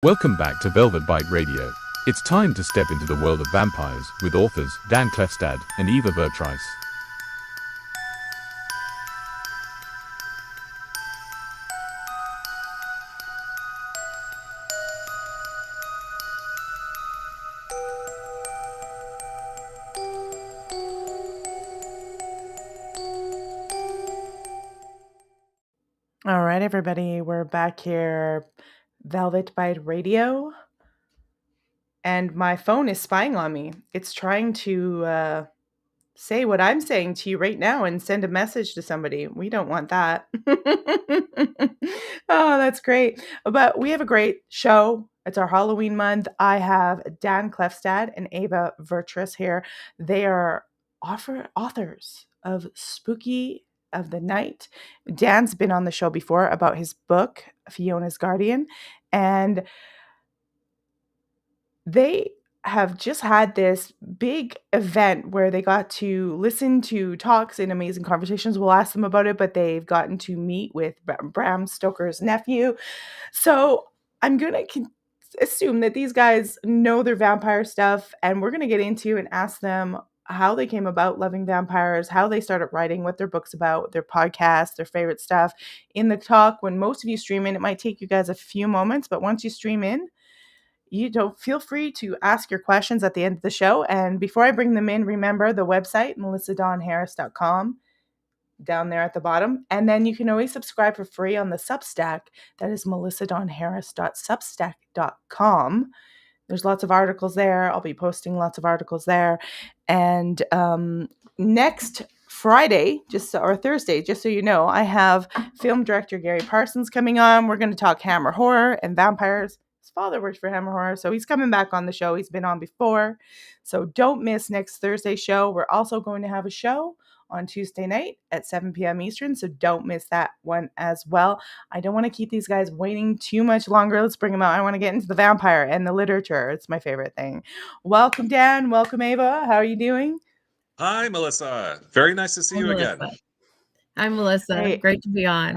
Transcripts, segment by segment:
Welcome back to Velvet Bite Radio. It's time to step into the world of vampires with authors Dan Klefstad and Eva Vertrice. All right, everybody, we're back here, Velvet Bite Radio, and my phone is spying on me. It's trying to say what I'm saying to you right now and send a message to somebody. We don't want that. Oh, that's great. But we have a great show. It's our Halloween month. I have Dan Klefstad and Eva Vertrice here. They are authors of Spooky of the Night. Dan's been on the show before about his book, Fiona's Guardian, and they have just had this big event where they got to listen to talks and amazing conversations. We'll ask them about it, but they've gotten to meet with Bram Stoker's nephew. So I'm going to assume that these guys know their vampire stuff, and we're going to get into and ask them how they came about loving vampires, how they started writing, what their book's about, their podcast, their favorite stuff. In the talk, when most of you stream in, it might take you guys a few moments, but once you stream in, you don't feel free to ask your questions at the end of the show. And before I bring them in, remember the website, melissadonharris.com, down there at the bottom. And then you can always subscribe for free on the Substack. That is melissadonharris.substack.com. There's lots of articles there. I'll be posting lots of articles there. And next Friday, or Thursday, just so you know, I have film director Gary Parsons coming on. We're going to talk Hammer horror and vampires. His father works for Hammer Horror, so he's coming back on the show. He's been on before. So don't miss next Thursday's show. We're also going to have a show on Tuesday night at 7 p.m. Eastern, so don't miss that one as well. I don't want to keep these guys waiting too much longer. Let's bring them out. I want to get into the vampire and the literature. It's my favorite thing. Welcome, Dan. Welcome, Eva. How are you doing? Hi, Melissa. Very nice to see you again. Hi, Melissa. Great to be on.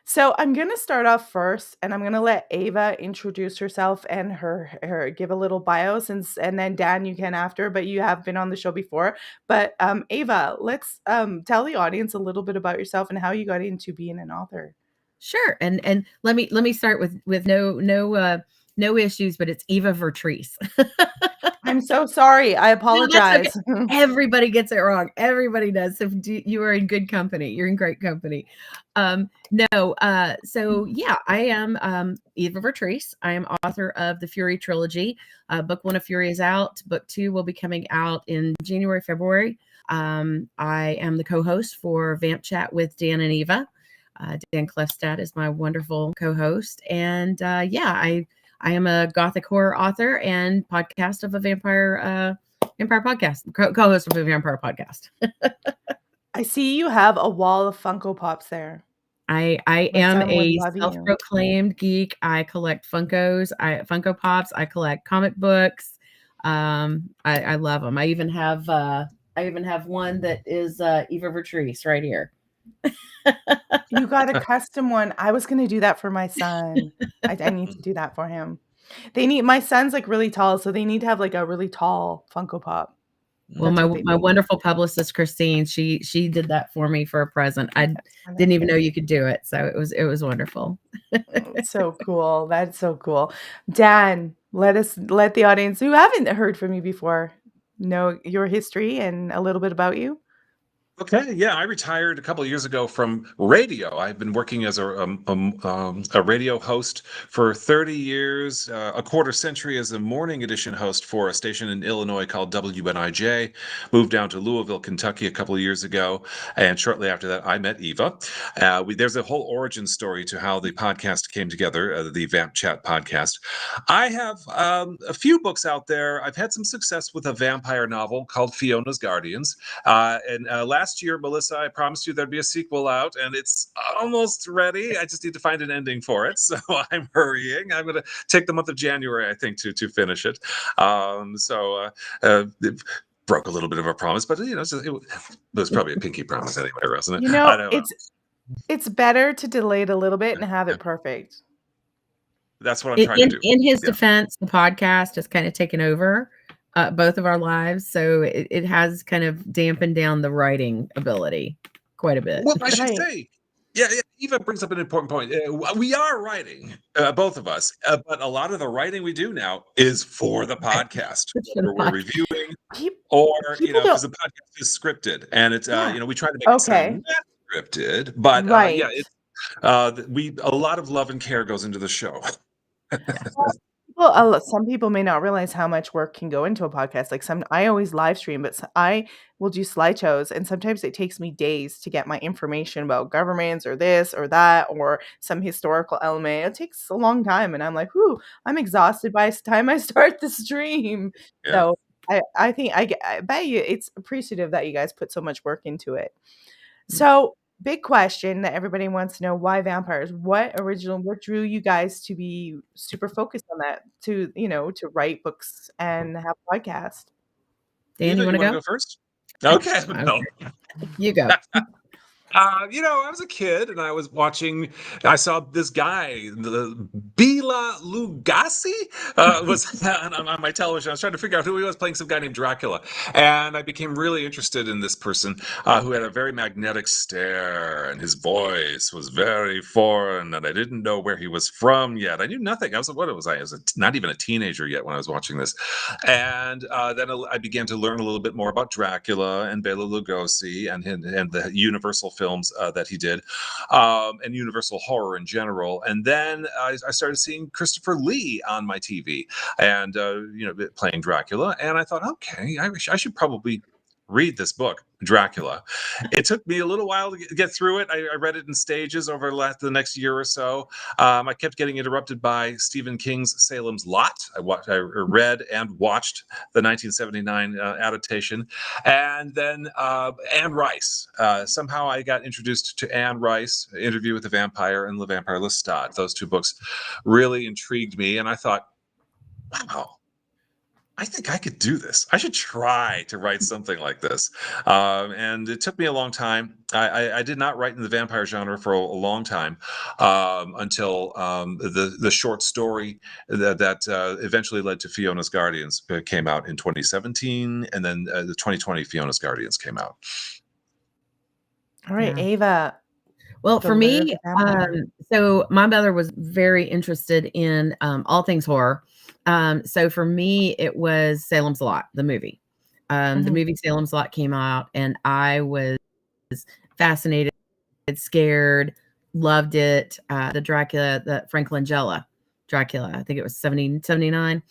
So I'm going to start off first, and I'm going to let Eva introduce herself and her give a little bio, and then Dan, you can after, but you have been on the show before. But Eva, let's tell the audience a little bit about yourself and how you got into being an author. Sure. And let me start with no issues, but it's Eva Vertrice. I'm so sorry. I apologize. No, okay. Everybody gets it wrong. Everybody does. So you are in good company. You're in great company. So yeah, I am Eva Vertrice. I am author of the Fury trilogy. Book 1 of Fury is out. Book 2 will be coming out in January, February. I am the co-host for Vamp Chat with Dan and Eva. Dan Klefstad is my wonderful co-host. And yeah, I am a gothic horror author and podcast of a vampire podcast, co-host of a vampire podcast. I see you have a wall of Funko Pops there. I am a self-proclaimed geek. I collect Funko Pops. I collect comic books. I love them. I even have one that is Eva Vertrice right here. You got a custom one. I was going to do that for my son. I need to do that for him. My son's like really tall, so they need to have like a really tall Funko Pop. Well, my wonderful publicist, Christine, she did that for me for a present. I didn't even know you could do it. So it was wonderful. So cool. That's so cool. Dan, let the audience who haven't heard from you before know your history and a little bit about you. Okay, yeah, I retired a couple of years ago from radio. I've been working as a radio host for 30 years, a quarter century as a morning edition host for a station in Illinois called WNIJ. Moved down to Louisville, Kentucky a couple of years ago, and shortly after that, I met Eva. There's a whole origin story to how the podcast came together, the Vamp Chat podcast. I have a few books out there. I've had some success with a vampire novel called Fiona's Guardians, and last year, Melissa, I promised you there'd be a sequel out, and it's almost ready. I just need to find an ending for it, so I'm hurrying. I'm going to take the month of January, I think, to finish it. It broke a little bit of a promise, but it was probably a pinky promise anyway, wasn't it? It's better to delay it a little bit and have it perfect. That's what I'm trying to do. In his Yeah. defense, the podcast has kind of taken over both of our lives, so it has kind of dampened down the writing ability quite a bit. Well, I should Right. say, yeah, Eva brings up an important point. We are writing, both of us, but a lot of the writing we do now is for the podcast, It's for the whether we're podcast. reviewing Peop- or, People because don't. the podcast is scripted, and it's, Yeah. we try to make it Okay. sound not scripted, but Right. yeah, it's a lot of love and care goes into the show. Well, some people may not realize how much work can go into a podcast. Like I always live stream, but I will do slideshows, and sometimes it takes me days to get my information about governments or this or that or some historical element. It takes a long time, and I'm like, "Whoo, I'm exhausted by the time I start the stream." Yeah. So I think I bet you it's appreciative that you guys put so much work into it. So, big question that everybody wants to know, why vampires? What drew you guys to be super focused on that, to write books and have a podcast? Dan, Eva, you want to wanna go? go first? Okay, Okay. no. You go. I was a kid and I saw this guy, the Bela Lugosi, was on my television. I was trying to figure out who he was, playing some guy named Dracula. And I became really interested in this person who had a very magnetic stare, and his voice was very foreign, and I didn't know where he was from yet. I knew nothing. I was not even a teenager yet when I was watching this. And then I began to learn a little bit more about Dracula and Bela Lugosi and the Universal films that he did, and Universal horror in general. And then I started seeing Christopher Lee on my TV, and playing Dracula. And I thought, okay, I should probably read this book, Dracula. It took me a little while to get through it. I read it in stages over the next year or so. I kept getting interrupted by Stephen King's Salem's Lot. I read and watched the 1979 adaptation. And then Anne Rice. Somehow I got introduced to Anne Rice, Interview with the Vampire and Le Vampire Lestat. Those two books really intrigued me. And I thought, wow, I think I could do this. I should try to write something like this. And it took me a long time. I did not write in the vampire genre for a long time, until the short story that eventually led to Fiona's Guardians came out in 2017, and then the 2020 Fiona's Guardians came out. All right, Yeah. Ava. Well, The for Lure of me, the Vampire. so my mother was very interested in all things horror. So for me, it was Salem's Lot, the movie. The Mhm. movie Salem's Lot came out, and I was fascinated, scared, loved it. The Dracula, the Frank Langella Dracula, I think it was 79.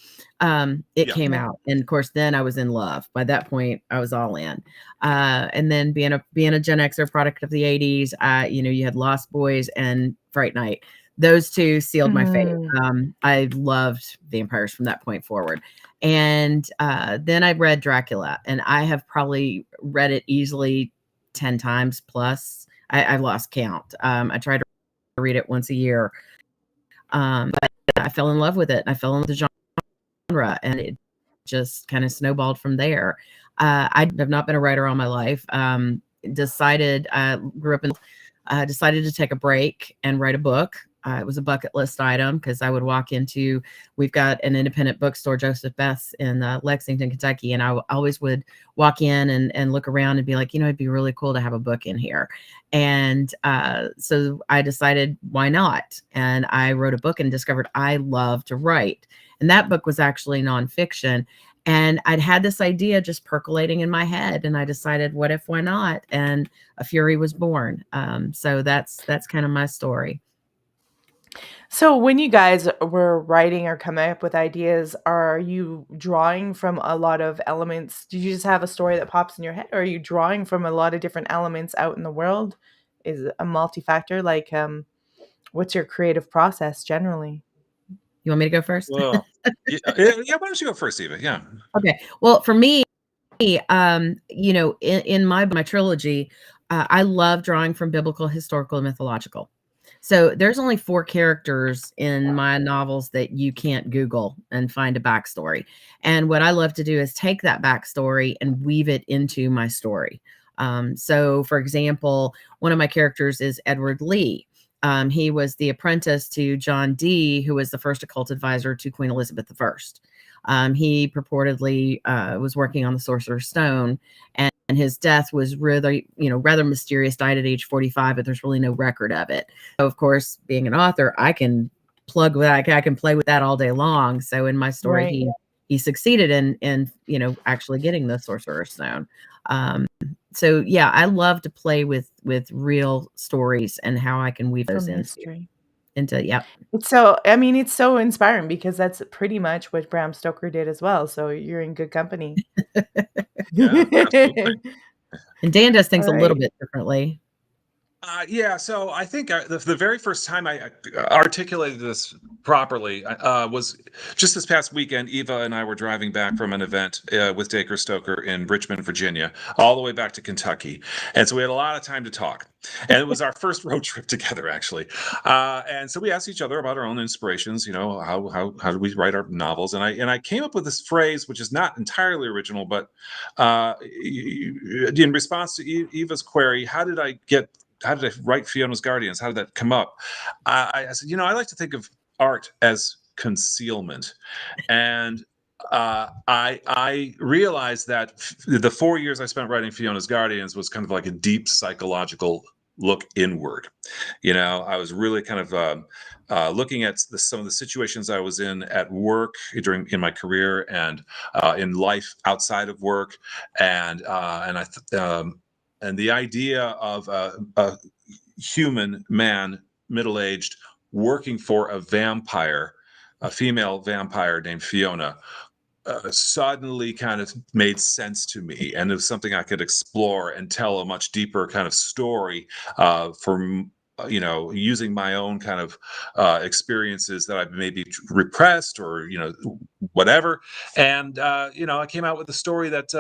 It Yeah. came Yeah. out, and of course, then I was in love. By that point, I was all in. And then being a Gen Xer product of the 80s, you had Lost Boys and Fright Night. Those two sealed my fate. I loved vampires from that point forward. And then I read Dracula, and I have probably read it easily 10 times plus. I've lost count. I try to read it once a year. But I fell in love with it. I fell in love with the genre, and it just kind of snowballed from there. I have not been a writer all my life. Decided to take a break and write a book. It was a bucket list item because I would walk into, we've got an independent bookstore, Joseph Beth's in Lexington, Kentucky. And I always would walk in and look around and be like, it'd be really cool to have a book in here. And so I decided, why not? And I wrote a book and discovered I love to write. And that book was actually nonfiction. And I'd had this idea just percolating in my head, and I decided, what if, why not? And A Fury was born. So that's kind of my story. So when you guys were writing or coming up with ideas, are you drawing from a lot of elements? Do you just have a story that pops in your head, or are you drawing from a lot of different elements out in the world? Is it a multi-factor? Like, what's your creative process generally? You want me to go first? Well, yeah, why don't you go first, Eva? Yeah. Okay. Well, for me, in my trilogy, I love drawing from biblical, historical, and mythological. So there's only 4 characters in my novels that you can't Google and find a backstory. And what I love to do is take that backstory and weave it into my story. So for example, one of my characters is Edward Lee. He was the apprentice to John Dee, who was the first occult advisor to Queen Elizabeth I. He purportedly was working on the Sorcerer's Stone, and his death was rather mysterious. Died at age 45, but there's really no record of it. So, of course, being an author, I can plug that. I can play with that all day long. So, in my story, Right. he succeeded in actually getting the Sorcerer's Stone. So yeah, I love to play with real stories and how I can weave those From into history. yeah. It's so inspiring because that's pretty much what Bram Stoker did as well. So you're in good company. Yeah, absolutely. And Dan does things All a little right. bit differently. Yeah, so I think the very first time I articulated this properly was just this past weekend. Eva and I were driving back from an event with Dacre Stoker in Richmond, Virginia, all the way back to Kentucky. And so we had a lot of time to talk. And it was our first road trip together, actually. And so we asked each other about our own inspirations, how do we write our novels? And I came up with this phrase, which is not entirely original, but in response to Eva's query, how did I write Fiona's Guardians? How did that come up? I said, I like to think of art as concealment. And I realized that the 4 years I spent writing Fiona's Guardians was kind of like a deep psychological look inward. I was really kind of looking at some of the situations I was in at work in my career and in life outside of work, and the idea of a human man, middle-aged, working for a female vampire named Fiona, suddenly kind of made sense to me, and it was something I could explore and tell a much deeper kind of story from using my own kind of experiences that I've maybe repressed or whatever. And I came out with a story that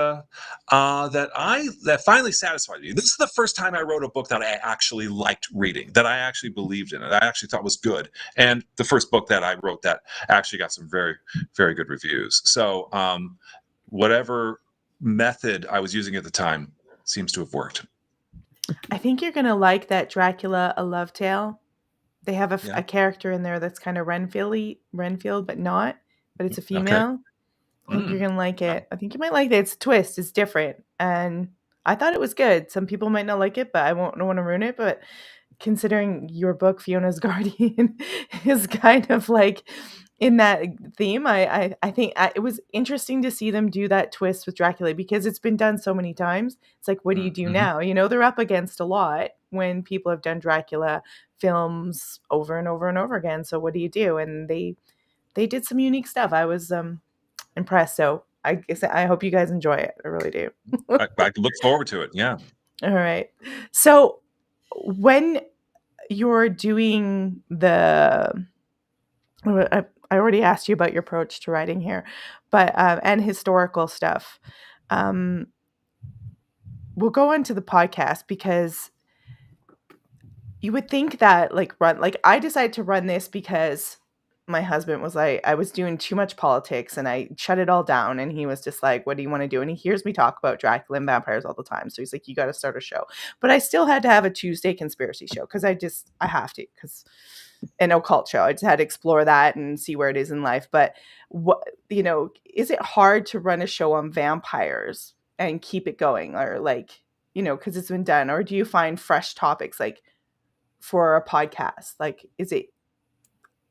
finally satisfied me. This is the first time I wrote a book that I actually liked reading, that I actually believed in, it I actually thought was good, and the first book that I wrote that actually got some very, very good reviews. So whatever method I was using at the time seems to have worked. I think you're gonna like that Dracula: A Love Tale. They have Yeah. a character in there that's kind of Renfield, but not. But it's a Okay. female. I think you're gonna like Wow. it. I think you might like it. It's a twist. It's different, and I thought it was good. Some people might not like it, but I don't want to ruin it. But considering your book, Fiona's Guardian, is kind of like in that theme, I think it was interesting to see them do that twist with Dracula because it's been done so many times. It's like, what do you do now? They're up against a lot when people have done Dracula films over and over and over again. So what do you do? And they did some unique stuff. I was impressed. So I guess I hope you guys enjoy it. I really do. I look forward to it. Yeah. All right. So when you're doing I already asked you about your approach to writing here, but and historical stuff. We'll go on to the podcast because you would think that I decided to run this because my husband was like, I was doing too much politics and I shut it all down. And he was just like, what do you want to do? And he hears me talk about Dracula and vampires all the time. So he's like, you got to start a show. But I still had to have a Tuesday conspiracy show because I have to, because an occult show. I just had to explore that and see where it is in life. But is it hard to run a show on vampires and keep it going, or because it's been done? Or do you find fresh topics for a podcast? Is it?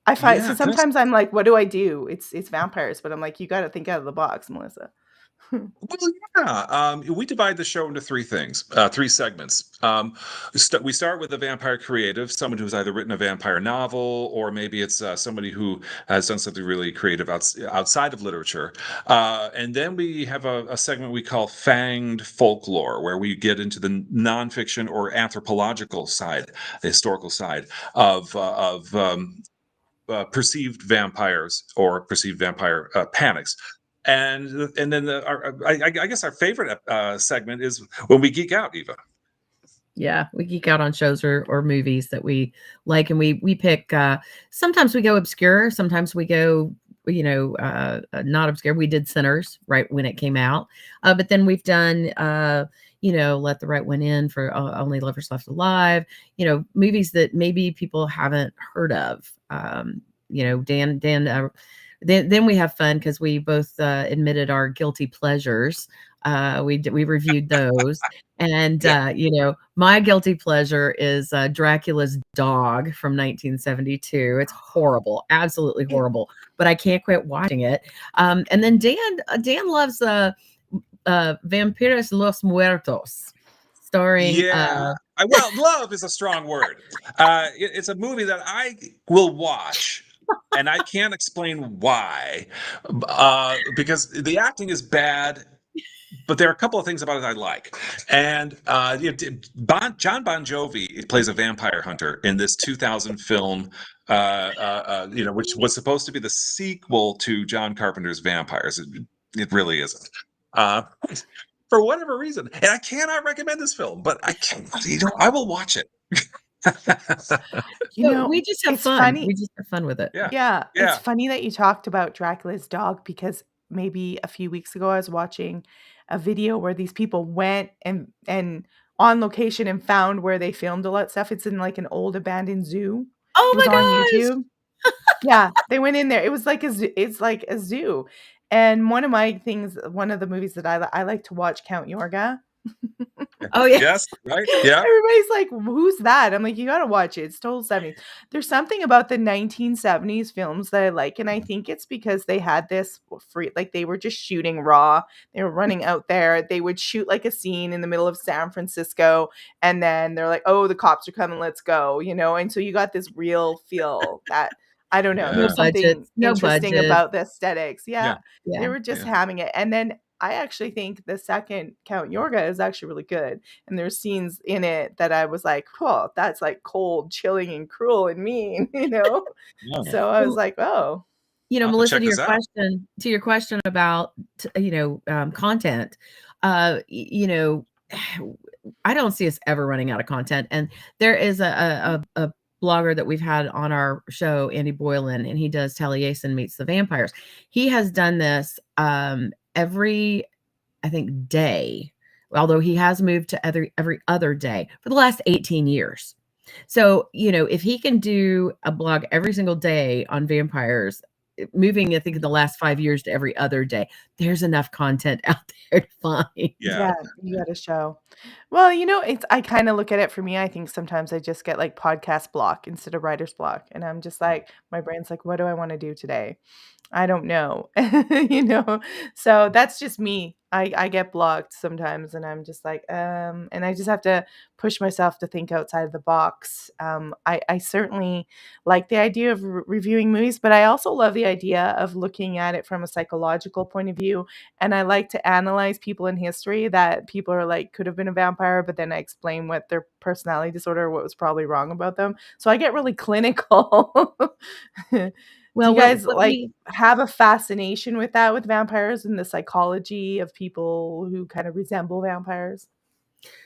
I find so sometimes I'm like, what do I do? It's vampires, but I'm like, you got to think out of the box, Melissa. Well, yeah. We divide the show into three segments. We start with a vampire creative, someone who's either written a vampire novel, or maybe it's somebody who has done something really creative outside of literature. And then we have a segment we call Fanged Folklore, where we get into the nonfiction or anthropological side, the historical side of perceived vampires or perceived vampire panics. And then I guess our favorite segment is when we geek out, Eva. Yeah, we geek out on shows or movies that we like, and we pick. Sometimes we go obscure, sometimes we go not obscure. We did Sinners right when it came out, but then we've done Let the Right One In, for Only Lovers Left Alive, movies that maybe people haven't heard of. Then we have fun because we both admitted our guilty pleasures. We reviewed those, and my guilty pleasure is Dracula's Dog from 1972. It's horrible, absolutely horrible, but I can't quit watching it. And then Dan loves Vampiros los Muertos, starring. Well, love is a strong word. It's a movie that I will watch. And I can't explain why, because the acting is bad, but there are a couple of things about it I like. And John Bon Jovi plays a vampire hunter in this 2000 film, which was supposed to be the sequel to John Carpenter's Vampires. It really isn't. For whatever reason, and I cannot recommend this film, but I will watch it. We just have fun. Funny. We just have fun with it. Yeah. It's funny that you talked about Dracula's Dog, because maybe a few weeks ago I was watching a video where these people went and on location and found where they filmed a lot of stuff. It's in like an old abandoned zoo. Oh it was my on gosh. YouTube. Yeah, they went in there. It was like it's like a zoo. And one of the movies that I like to watch, Count Yorga. Oh yeah. Yes, right. Yeah. Everybody's like, who's that? I'm like, you gotta watch it. It's total 70s. There's something about the 1970s films that I like, and I think it's because they had this free, like they were just shooting raw. They were running out there. They would shoot like a scene in the middle of San Francisco, and then they're like, oh, the cops are coming, let's go, and so you got this real feel that, I don't know. Yeah. There's something interesting budget. about the aesthetics. Yeah. Yeah. They were just hamming it. And then I actually think the second Count Yorga is actually really good. And there's scenes in it that I was like, oh, that's like cold, chilling, and cruel and mean, Yeah. So I was like, oh. Melissa, check this out. to your question about content, I don't see us ever running out of content. And there is a blogger that we've had on our show, Andy Boylan, and he does Taliesin Meets the Vampires. He has done this every, I think, day, although he has moved to every other day for the last 18 years. So, if he can do a blog every single day on vampires, moving, I think, in the last 5 years to every other day, there's enough content out there to find. Yeah, you got to show. Well, I kind of look at it, for me, I think sometimes I just get like podcast block instead of writer's block. And I'm just like, my brain's like, what do I want to do today? I don't know. So that's just me. I get blocked sometimes, and I'm just like, and I just have to push myself to think outside of the box. I certainly like the idea of reviewing movies, but I also love the idea of looking at it from a psychological point of view. And I like to analyze people in history that people are like, could have been a vampire, but then I explain what their personality disorder, what was probably wrong about them. So I get really clinical. Well, do you guys have a fascination with that, with vampires and the psychology of people who kind of resemble vampires?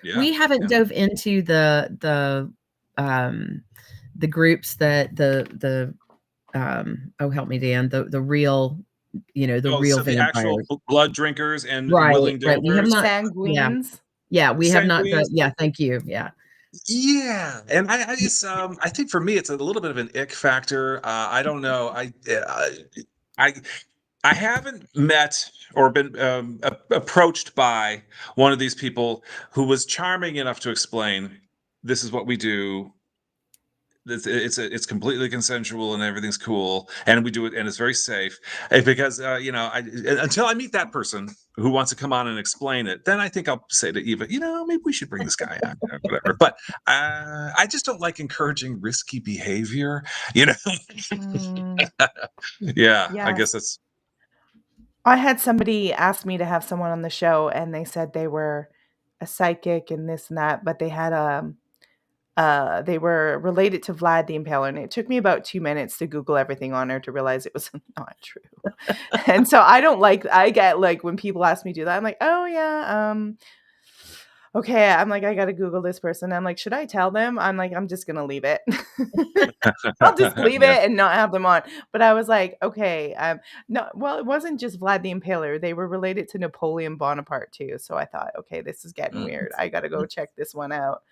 We haven't dove into the groups that help me, Dan, the real, real so vampires, the actual blood drinkers and right, willing right. We have not, sanguines. Yeah, we have not. Sanguines. Yeah, thank you. Yeah. Yeah, and I just I think for me it's a little bit of an ick factor. I don't know. I haven't met or been approached by one of these people who was charming enough to explain, this is what we do. It's completely consensual and everything's cool, and we do it, and it's very safe. Because until I meet that person who wants to come on and explain it, then I think I'll say to Eva, maybe we should bring this guy on, whatever. But I just don't like encouraging risky behavior. Yeah, I guess that's. I had somebody ask me to have someone on the show, and they said they were a psychic and this and that, but they had they were related to Vlad the Impaler, and it took me about 2 minutes to Google everything on her to realize it was not true. And so I get like when people ask me to do that, I'm like, oh yeah, okay, I'm like, I gotta Google this person. I'm like, should I tell them? I'm like, I'm just gonna leave it. I'll just leave Yeah. it and not have them on. But I was like, okay, no, well, it wasn't just Vlad the Impaler. They were related to Napoleon Bonaparte too. So I thought, okay, this is getting Mm. weird. I gotta go check this one out.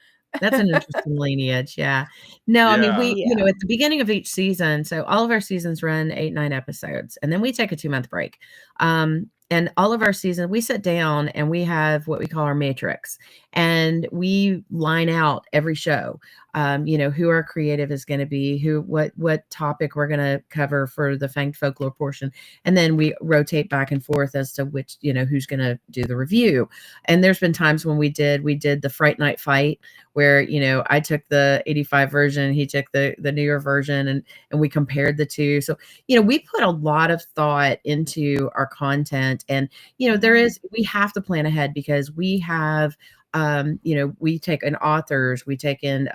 That's an interesting lineage, yeah. No, I mean, Yeah. Yeah. at the beginning of each season, so all of our seasons run 8, 9 episodes, and then we take a 2-month break. And all of our season, we sit down and we have what we call our matrix, and we line out every show. Who our creative is going to be, what topic we're going to cover for the Fanged Folklore portion, and then we rotate back and forth as to which, who's going to do the review. And there's been times when we did the Fright Night Fight, where I took the 85 version, he took the newer version, and we compared the two. So we put a lot of thought into our content, and we have to plan ahead, because we have we take in authors, we take in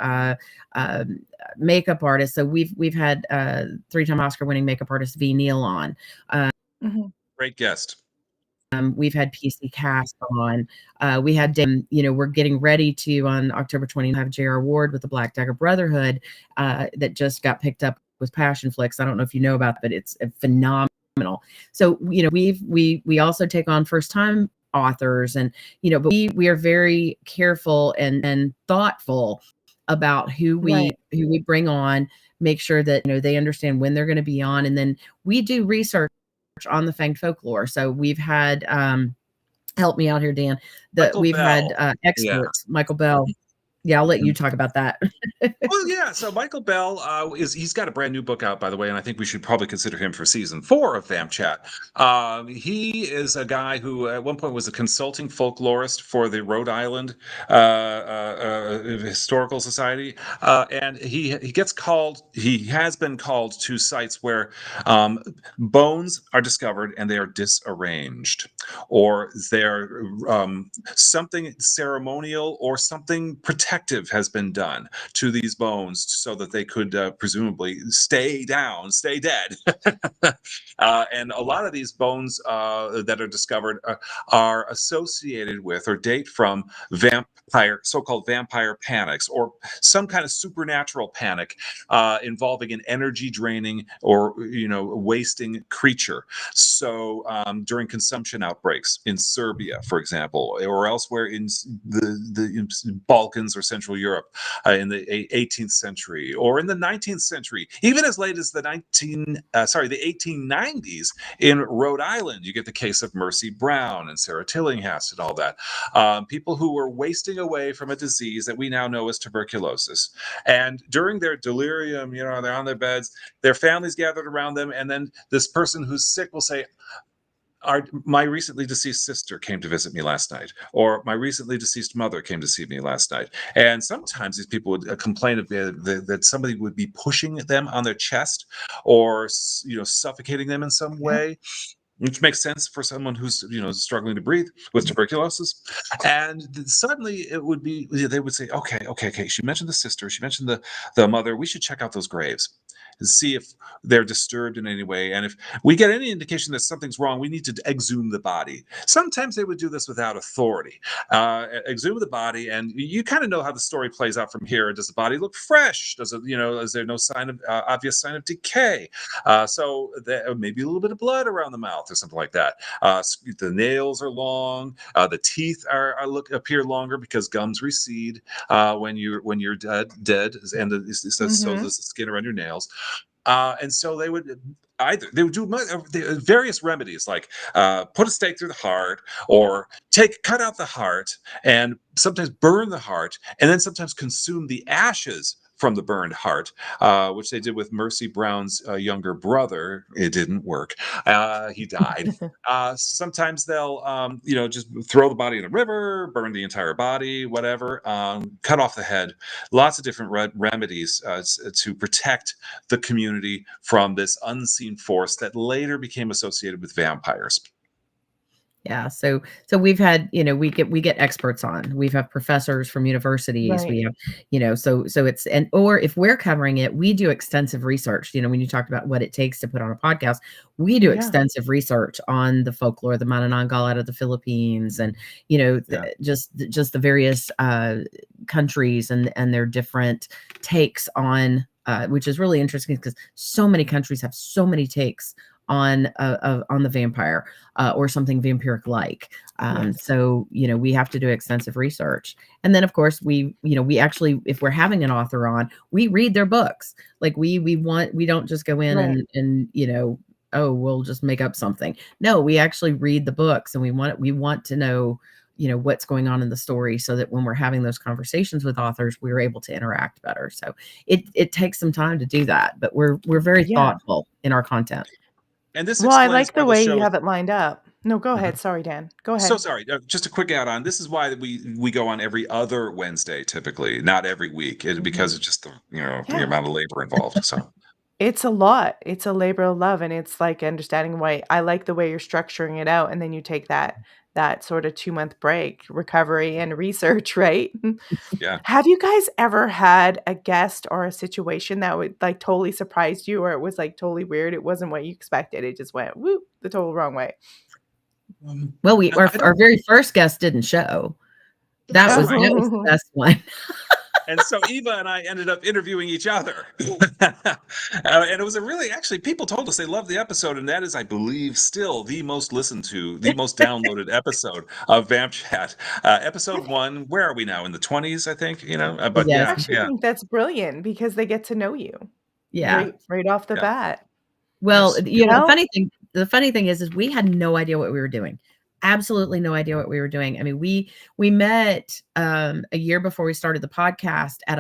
makeup artists. So we've had 3-time Oscar winning makeup artist V Neil on. Mhm. Great guest. We've had PC Cast on. We had, we're getting ready to, on October 20th, have J.R. Ward with the Black Dagger Brotherhood that just got picked up with Passion Flicks. I don't know if you know about it, but it's phenomenal. So, we also take on first time authors, and, but we are very careful and thoughtful about who Right. we bring on, make sure that, they understand when they're going to be on. And then we do research on the Fanged Folklore. So we've had, help me out here, Dan, Michael we've had Bell. Yeah. experts, Michael Bell. Yeah, I'll let you talk about that. Well, yeah. So Michael Bell he's got a brand new book out, by the way, and I think we should probably consider him for season 4 of Vamp Chat. He is a guy who at one point was a consulting folklorist for the Rhode Island Historical Society, and he has been called to sites where bones are discovered and they are disarranged, or they're something ceremonial or something protective has been done to these bones so that they could presumably stay dead. And a lot of these bones that are discovered are associated with or date from so-called vampire panics, or some kind of supernatural panic involving an energy draining or wasting creature. So during consumption outbreaks in Serbia, for example, or elsewhere in the Balkans or Central Europe, in the 18th century, or in the 19th century, even as late as the 1890s in Rhode Island, you get the case of Mercy Brown and Sarah Tillinghast and all that. People who were wasting away from a disease that we now know as tuberculosis. And during their delirium, they're on their beds, their families gathered around them, and then this person who's sick will say, my recently deceased sister came to visit me last night, or my recently deceased mother came to see me last night. And sometimes these people would complain that somebody would be pushing them on their chest, or suffocating them in some way, which makes sense for someone who's struggling to breathe with tuberculosis. And suddenly they would say, okay, she mentioned the sister, she mentioned the mother, we should check out those graves and see if they're disturbed in any way. And if we get any indication that something's wrong, we need to exhume the body. Sometimes they would do this without authority. Exhume the body, and you kind of know how the story plays out from here. Does the body look fresh? Is there no obvious sign of decay? So maybe a little bit of blood around the mouth or something like that. The nails are long. The teeth appear longer because gums recede when you're dead, and so Mhm. does the skin around your nails. And so they would do various remedies, like put a stake through the heart, or cut out the heart, and sometimes burn the heart, and then sometimes consume the ashes from the burned heart, which they did with Mercy Brown's younger brother. It didn't work. He died. Sometimes they'll, just throw the body in a river, burn the entire body, whatever, cut off the head. Lots of different remedies to protect the community from this unseen force that later became associated with vampires. Yeah. So we've had, we get experts on. We have professors from universities. Right. We have, so it's, and or if we're covering it, we do extensive research. When you talked about what it takes to put on a podcast, we do Yeah. extensive research on the folklore, the Manananggal out of the Philippines, and Yeah. just the various countries and their different takes on, which is really interesting because so many countries have so many takes on the vampire, or something vampiric like. Yes. So we have to do extensive research, and then of course we actually, if we're having an author on, we read their books. Like we don't just go in Right. and oh, we'll just make up something. No, we actually read the books, and we want to know what's going on in the story, so that when we're having those conversations with authors, we're able to interact better. So it takes some time to do that, but we're very Yeah. thoughtful in our content. And this Well, I explains like why the the way you show is. have it lined up. No, go Mhm. ahead. Sorry, Dan. Go So ahead. sorry. Just a quick add on. This is why we go on every other Wednesday, typically, not every week, because it's just the Yeah. amount of labor involved. So It's a lot. It's a labor of love, and it's like understanding why I like the way you're structuring it out, and then you take that sort of 2-month break, recovery and research, right? yeah. Have you guys ever had a guest or a situation that would like totally surprised you, or it was like totally weird? It wasn't what you expected. It just went whoop the total wrong way. Well, our I don't. our very first guest didn't show. That That's was right. that was the best one. And so Eva and I ended up interviewing each other. And it was actually, people told us they loved the episode. And that is, I believe, still the most listened to, the most downloaded episode of Vamp Chat. I Episode think one, where are we now? In the 20s, I think, but I Yes. yeah, actually yeah, think that's brilliant because they get to know you Yeah. right off the yeah. bat. Well, Yes. You know? the funny thing is we had no idea what we were doing. Absolutely no idea what we were doing. I mean, we met a year before we started the podcast at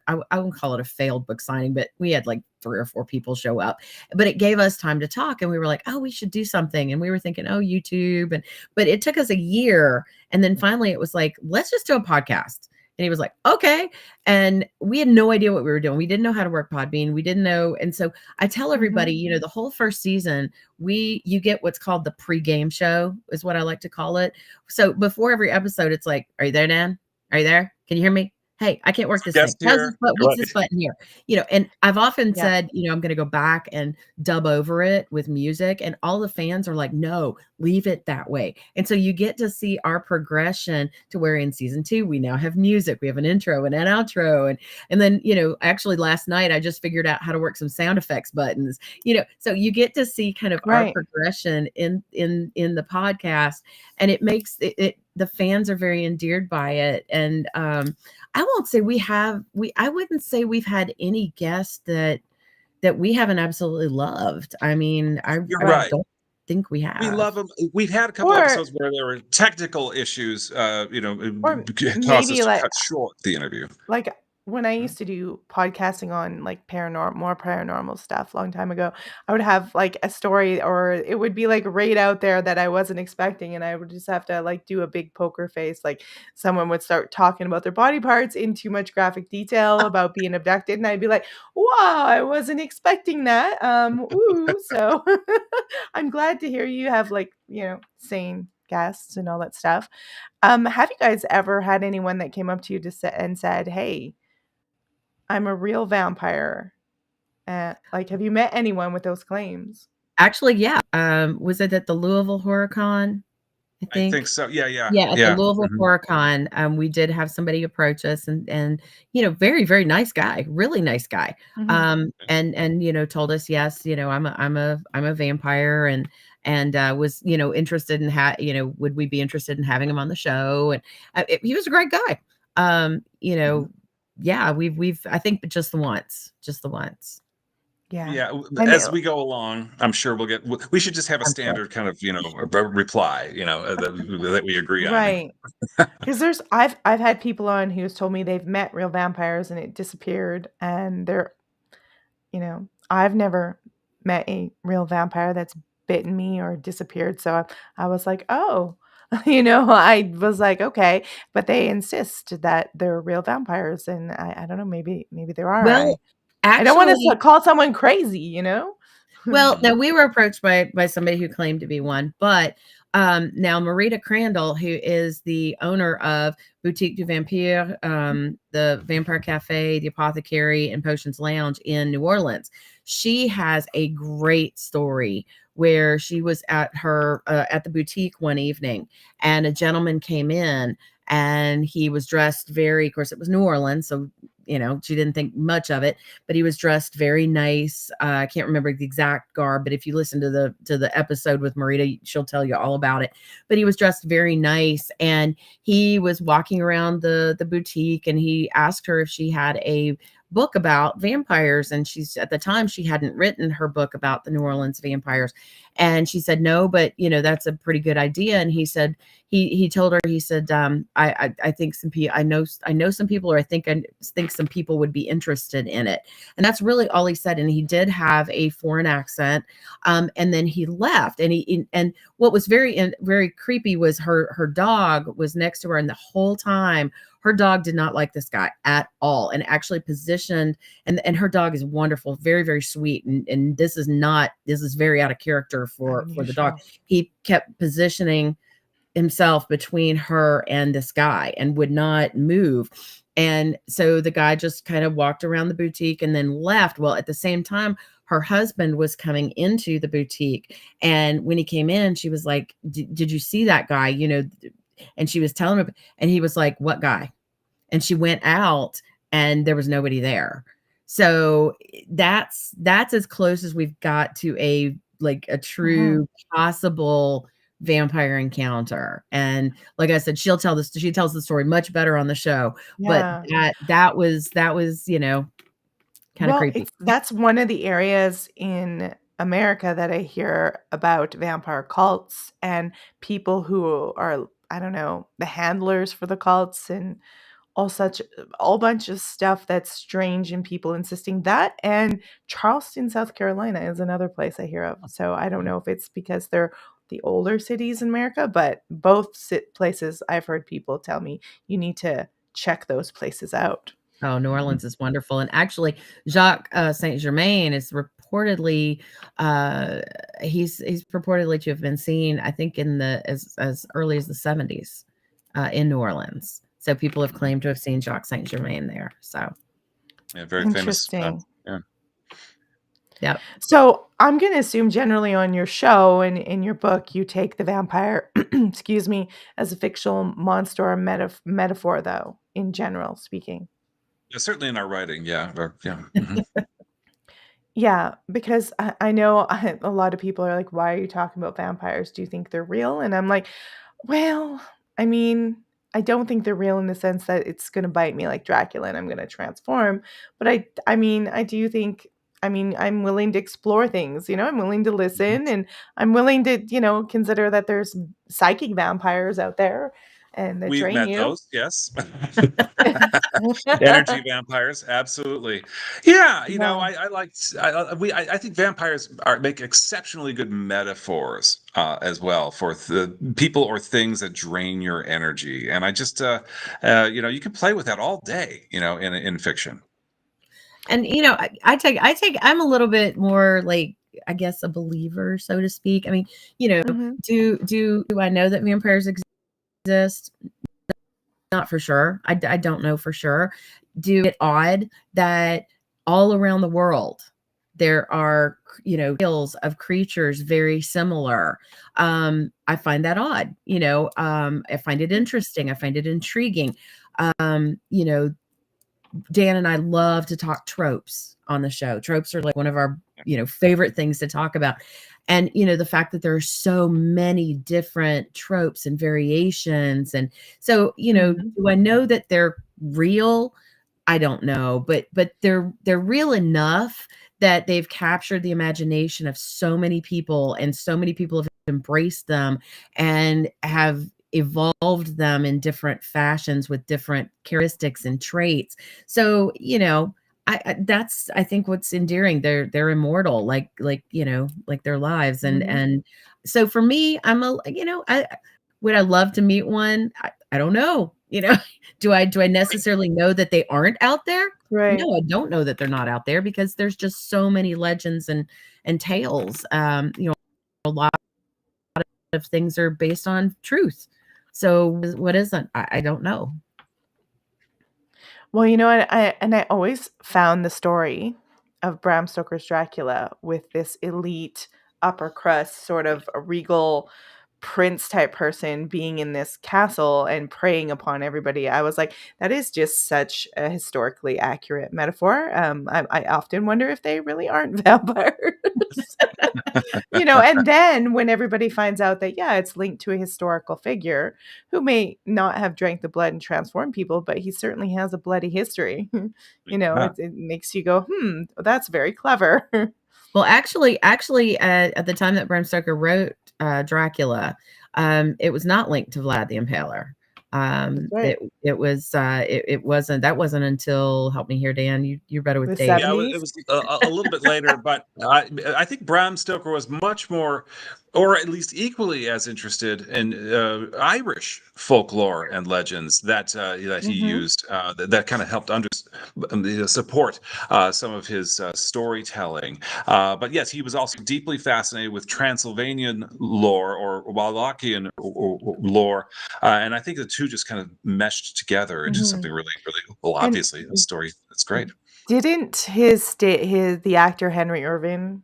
I won't call it a failed book signing, but we had like 3 or 4 people show up. But it gave us time to talk, and we were like, "Oh, we should do something." And we were thinking, "Oh, YouTube." But it took us a year, and then finally it was like, "Let's just do a podcast." And he was like, "Okay." And we had no idea what we were doing. We didn't know how to work Podbean. We didn't know. And so I tell everybody, the whole first season, you get what's called the pre-game show, is what I like to call it. So before every episode, it's like, "Are you there, Dan? Are you there? Can you hear me? Hey, I can't work this thing. Guest here. What's this button here?" And I've often Yeah. said, I'm going to go back and dub over it with music, and all the fans are like, "No, leave it that way." And so you get to see our progression to where in season 2, we now have music. We have an intro and an outro. And then, actually last night, I just figured out how to work some sound effects buttons, so you get to see kind of our Right. progression in the podcast, and it makes the fans are very endeared by it. And, I won't say I wouldn't say we've had any guests that we haven't absolutely loved. I mean, I You're Right. right. don't think we We have. love them. We've had a couple Or episodes where there were technical issues, or caused us maybe to like cut short the interview. like when I used to do podcasting on like more paranormal stuff long time ago, I would have like a story or it would be like right out there that I wasn't expecting, and I would just have to like do a big poker face. Like someone would start talking about their body parts in too much graphic detail about being abducted, and I'd be like, "Wow, I wasn't expecting that." Ooh, so I'm glad to hear you have like, sane guests and all that stuff. Have you guys ever had anyone that came up to you and said, "Hey, I'm a real vampire"? Like, have you met anyone with those claims? Actually, yeah. Was it at the Louisville HorrorCon? I I think think. so. Yeah, yeah, Yeah, at the yeah. Louisville Mhm. HorrorCon, we did have somebody approach us, and very, very nice guy, really nice guy. Mhm. And told us, yes, I'm a vampire, and was interested in would we be interested in having him on the show? And he was a great guy. Mhm. Yeah, we've I think just the once. Yeah. Yeah, And as we go along, I'm sure we should just have a I'm sure. standard kind of, reply, that we agree on. right. 'Cause I've had people on who's told me they've met real vampires and it disappeared, and I've never met a real vampire that's bitten me or disappeared, so I was like, "Oh." I was like, "Okay," but they insist that they're real vampires, and I don't know, maybe there are. Well, I don't wanna actually, call someone crazy, you know? Well, no, we were approached by somebody who claimed to be one, but now Marita Crandall, who is the owner of Boutique du Vampire, the Vampire Cafe, the Apothecary, and Potions Lounge in New Orleans, she has a great story where she was at her at the boutique one evening, and a gentleman came in, and he was dressed very, of course, it was New Orleans, so she didn't think much of it, but he was dressed very nice. I can't remember the exact garb, but if you listen to the episode with Marita, she'll tell you all about it. But he was dressed very nice, and he was walking around the boutique, and he asked her if she had a book about vampires, and at the time she hadn't written her book about the New Orleans vampires, and she said no, but that's a pretty good idea. And he said he told her, he said, I think some people, I know some people, or I think some people would be interested in it. And that's really all he said. And he did have a foreign accent, and then he left. And what was very very creepy was her dog was next to her, and the whole time her dog did not like this guy at all, and actually positioned, and her dog is wonderful, very, very sweet. And this is very out of character for the dog. He kept positioning himself between her and this guy and would not move. And so the guy just kind of walked around the boutique and then left. Well, at the same time, her husband was coming into the boutique. And when he came in, she was like, did you see that guy? And she was telling him, and he was like, what guy? And she went out, and there was nobody there. So that's as close as we've got to a true possible vampire encounter. And like I said, she tells the story much better on the show. Yeah. But that was kind of creepy. That's one of the areas in America that I hear about vampire cults and people who are, I don't know, the handlers for the cults and all bunch of stuff that's strange, and people insisting that. And Charleston, South Carolina is another place I hear of. So I don't know if it's because they're the older cities in America, but both places I've heard people tell me you need to check those places out. Oh, New Orleans is wonderful. And actually, Jacques Saint Germain is reportedly he's purportedly to have been seen, I think, in as early as the 70s in New Orleans. So people have claimed to have seen Jacques Saint Germain there. So yeah, very famous. Yeah. Yep. So I'm going to assume generally on your show and in your book, you take the vampire, excuse me, as a fictional monster or metaphor, though, in general speaking. Yeah, certainly in our writing. Yeah. Yeah. Yeah, because I know a lot of people are like, why are you talking about vampires? Do you think they're real? And I'm like, well, I mean, I don't think they're real in the sense that it's going to bite me like Dracula and I'm going to transform. But I mean, I do think, I'm willing to explore things, I'm willing to listen, and I'm willing to, consider that there's psychic vampires out there and that We've drain met you. those, yes. Energy vampires, absolutely. Yeah, I think vampires make exceptionally good metaphors as well for the people or things that drain your energy. And I just, you can play with that all day, in fiction. And I'm a little bit more like, I guess, a believer, so to speak. I mean, do I know that vampires exist? Not for sure. I don't know for sure. Do it odd that all around the world there are tales of creatures very similar. I find that odd. I find it interesting. I find it intriguing. Dan and I love to talk tropes on the show. Tropes are like one of our, favorite things to talk about. And, the fact that there are so many different tropes and variations. And so, do I know that they're real? I don't know, but they're real enough that they've captured the imagination of so many people, and so many people have embraced them and have evolved them in different fashions with different characteristics and traits. So, that's, I think, what's endearing. They're immortal, like their lives. And so for me, I'm would I love to meet one? I don't know. Do I necessarily know that they aren't out there? Right. No, I don't know that they're not out there because there's just so many legends and tales. A lot of things are based on truth. So what isn't? I don't know. Well, you know what? I always found the story of Bram Stoker's Dracula with this elite upper crust sort of a regal prince type person being in this castle and preying upon everybody. I was like, that is just such a historically accurate metaphor. I often wonder if they really aren't vampires. And then when everybody finds out that, yeah, it's linked to a historical figure who may not have drank the blood and transformed people, but he certainly has a bloody history. Yeah. It makes you go, that's very clever. Well, actually, at the time that Bram Stoker wrote Dracula, it was not linked to Vlad the Impaler. That's right. It wasn't. That wasn't until, help me here, Dan. You're better with The dates. Yeah, it was a little bit later, but I think Bram Stoker was much more, or at least equally as interested in Irish folklore and legends that he used that kind of helped support some of his storytelling. But yes, he was also deeply fascinated with Transylvanian lore or Wallachian lore, and I think the two just kind of meshed together into something really, really well. And Obviously, a story that's great. didn't the actor Henry Irving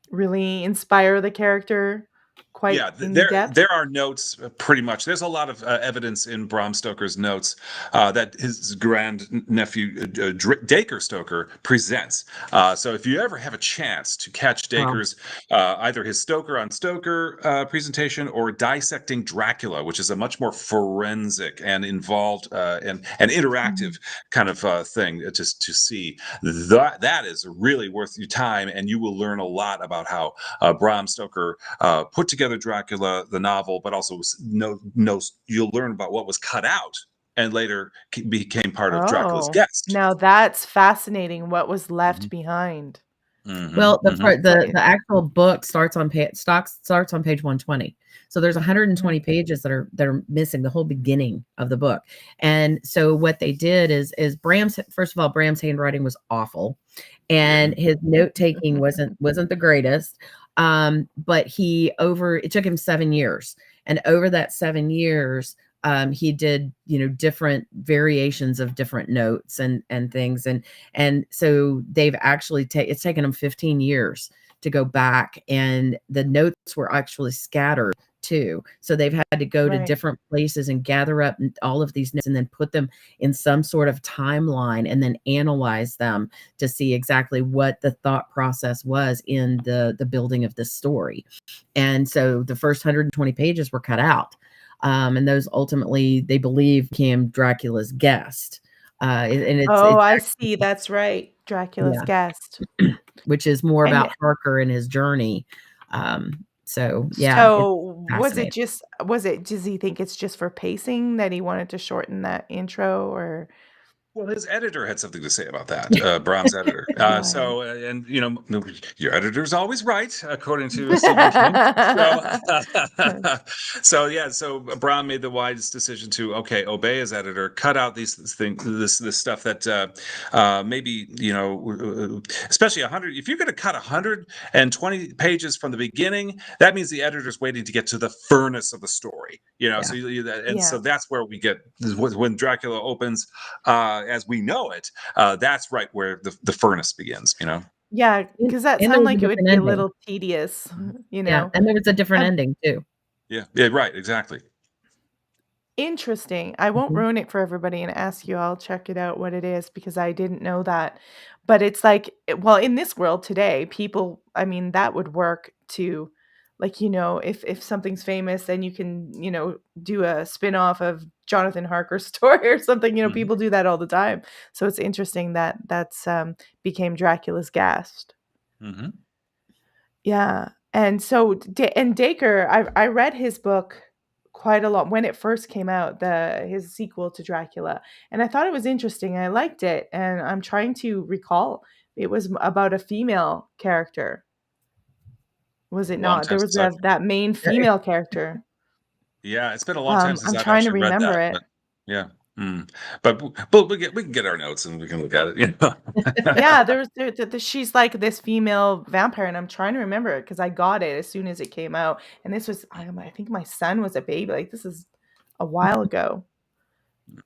really inspire the character quite Yeah, in there depth? are notes pretty much. There's a lot of evidence in Bram Stoker's notes that his grand nephew Dacre Stoker presents. So if you ever have a chance to catch Dacre's either his Stoker on Stoker presentation or Dissecting Dracula, which is a much more forensic and involved and interactive kind of thing to see, that is really worth your time, and you will learn a lot about how Bram Stoker put together Dracula, the novel, but also you'll learn about what was cut out and later became part of Dracula's Oh, guest. now that's fascinating. What was left behind? Well, the actual book starts on page 120. So there's 120 pages that are missing the whole beginning of the book. And so what they did is Bram's handwriting was awful, and his note taking wasn't the greatest. But it took him 7 years, and over that 7 years, he did different variations of different notes and things, and so they've actually it's taken them 15 years to go back, and the notes were actually scattered too, so they've had to go to different places and gather up all of these notes and then put them in some sort of timeline and then analyze them to see exactly what the thought process was in the building of this story. And so the first 120 pages were cut out. And those ultimately, they believe, became Dracula's guest. I see. That's right. Dracula's guest. Which is more about Harker and his journey. So does he think it's just for pacing that he wanted to shorten that intro, or? Well, his editor had something to say about that, Brahms' editor. Your editor's always right, according to Stephen King. So Brahm made the wise decision to obey his editor, cut out this stuff that maybe especially 100. If you're going to cut 120 pages from the beginning, that means the editor's waiting to get to the furnace of the story. So that's where we get when Dracula opens. As we know it, that's right where the furnace begins, Yeah, because that sounds like it would be a little tedious, Yeah, and there was a different ending too. Yeah, right, exactly. Interesting. I won't ruin it for everybody and ask you. I'll check it out what it is, because I didn't know that. But it's like, well, in this world today, people, that would work to, like, if something's famous, then you can, do a spin-off of Jonathan Harker's story or something. People do that all the time. So it's interesting that that's became Dracula's guest. Yeah. And so, and Dacre, I read his book quite a lot when it first came out, his sequel to Dracula, and I thought it was interesting. I liked it, and I'm trying to recall. It was about a female character. Was it not? There was that main female character. Yeah, it's been a long time since I'm I've trying to actually read remember that. it. Yeah. Mm. But we can get our notes and we can look at it. You know. Yeah, she's like this female vampire, and I'm trying to remember it because I got it as soon as it came out, and this was I think my son was a baby. Like this is a while ago,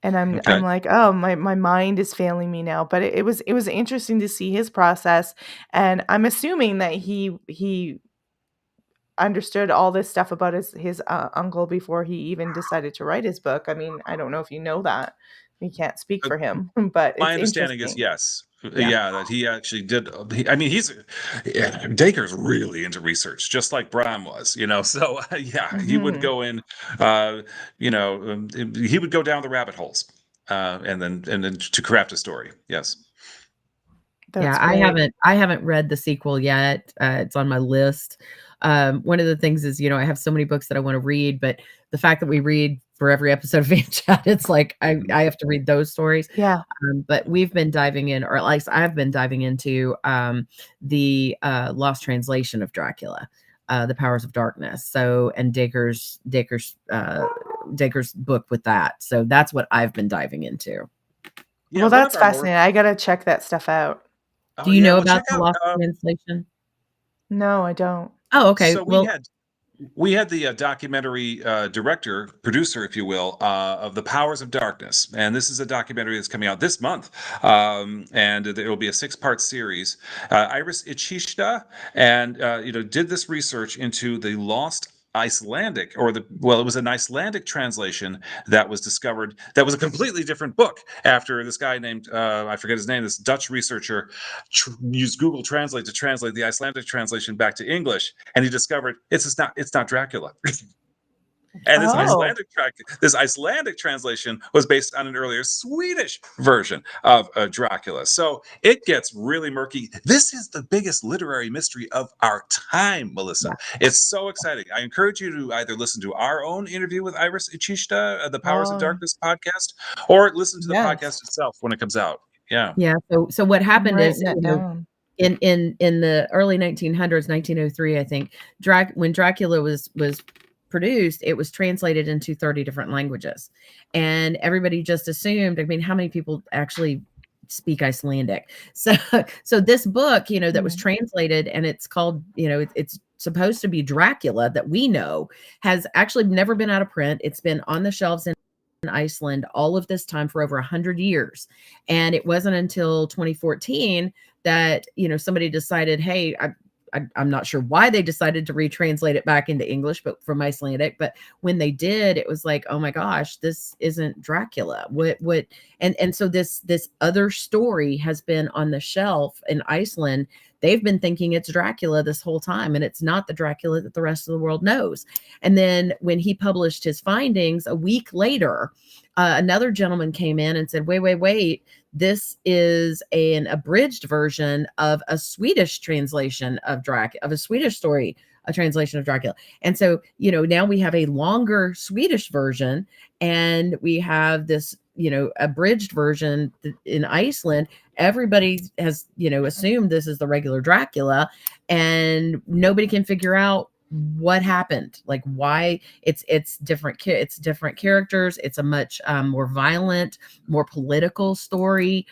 and I'm Okay. like, oh, my mind is failing me now. But it was interesting to see his process, and I'm assuming that he understood all this stuff about his uncle before he even decided to write his book. I mean, I don't know if you know that. We can't speak Uh, for him, but My it's understanding is interesting. yes. Yeah. Yeah, that he actually did. I mean, Dacre's really into research, just like Bram was, you know. So yeah, he would Mhm. go in, uh, you know, he would go down the rabbit holes, and then to craft a story. Yes. Yeah, That's great. I haven't read the sequel yet. It's on my list. One of the things is, I have so many books that I want to read, but the fact that we read for every episode of Fan Chat, it's like I have to read those stories. Yeah. But we've been diving in, or at least I've been diving into the lost translation of Dracula, The Powers of Darkness. So, and Dacre's book with that. So that's what I've been diving into. Yeah, Well, one of that's our more. fascinating. I gotta check that stuff out. Do Oh you yeah, know well about check the out. lost translation? No, I don't. Oh, okay. So Well, we had the documentary director, producer, if you will, of The Powers of Darkness. And this is a documentary that's coming out this month. And it will be a 6-part series. Iris Ichishta and, did this research into the lost Icelandic, it was an Icelandic translation that was discovered that was a completely different book after this guy named, I forget his name, this Dutch researcher used Google Translate to translate the Icelandic translation back to English, and he discovered it's not Dracula. And Oh, this Icelandic translation was based on an earlier Swedish version of Dracula. So it gets really murky. This is the biggest literary mystery of our time, Melissa. yeah, It's so exciting. I encourage you to either listen to our own interview with Iris Ichishta, the Powers of oh, Darkness podcast, or listen to the podcast yes. itself when it comes out. Yeah. yeah. So what I'm happened is, writing that down. in the early 1900s, 1903, I think, when Dracula was produced, it was translated into 30 different languages, and everybody just assumed. I mean, how many people actually speak Icelandic? So, so this book, that was Mhm. translated, and it's called, it's supposed to be Dracula that we know, has actually never been out of print. It's been on the shelves in Iceland all of this time for over 100 years. And it wasn't until 2014 that, somebody decided, hey, I'm not sure why they decided to retranslate it back into English, but from Icelandic. But when they did, it was like, oh my gosh, this isn't Dracula. And so this other story has been on the shelf in Iceland. They've been thinking it's Dracula this whole time, and it's not the Dracula that the rest of the world knows. And then when he published his findings a week later, another gentleman came in and said, wait, this is an abridged version of a Swedish translation of a Swedish story, a translation of Dracula. And so, now we have a longer Swedish version, and we have this, abridged version in Iceland. Everybody has, assumed this is the regular Dracula, and nobody can figure out what happened, like why. It's different characters. It's a much more violent, more political story.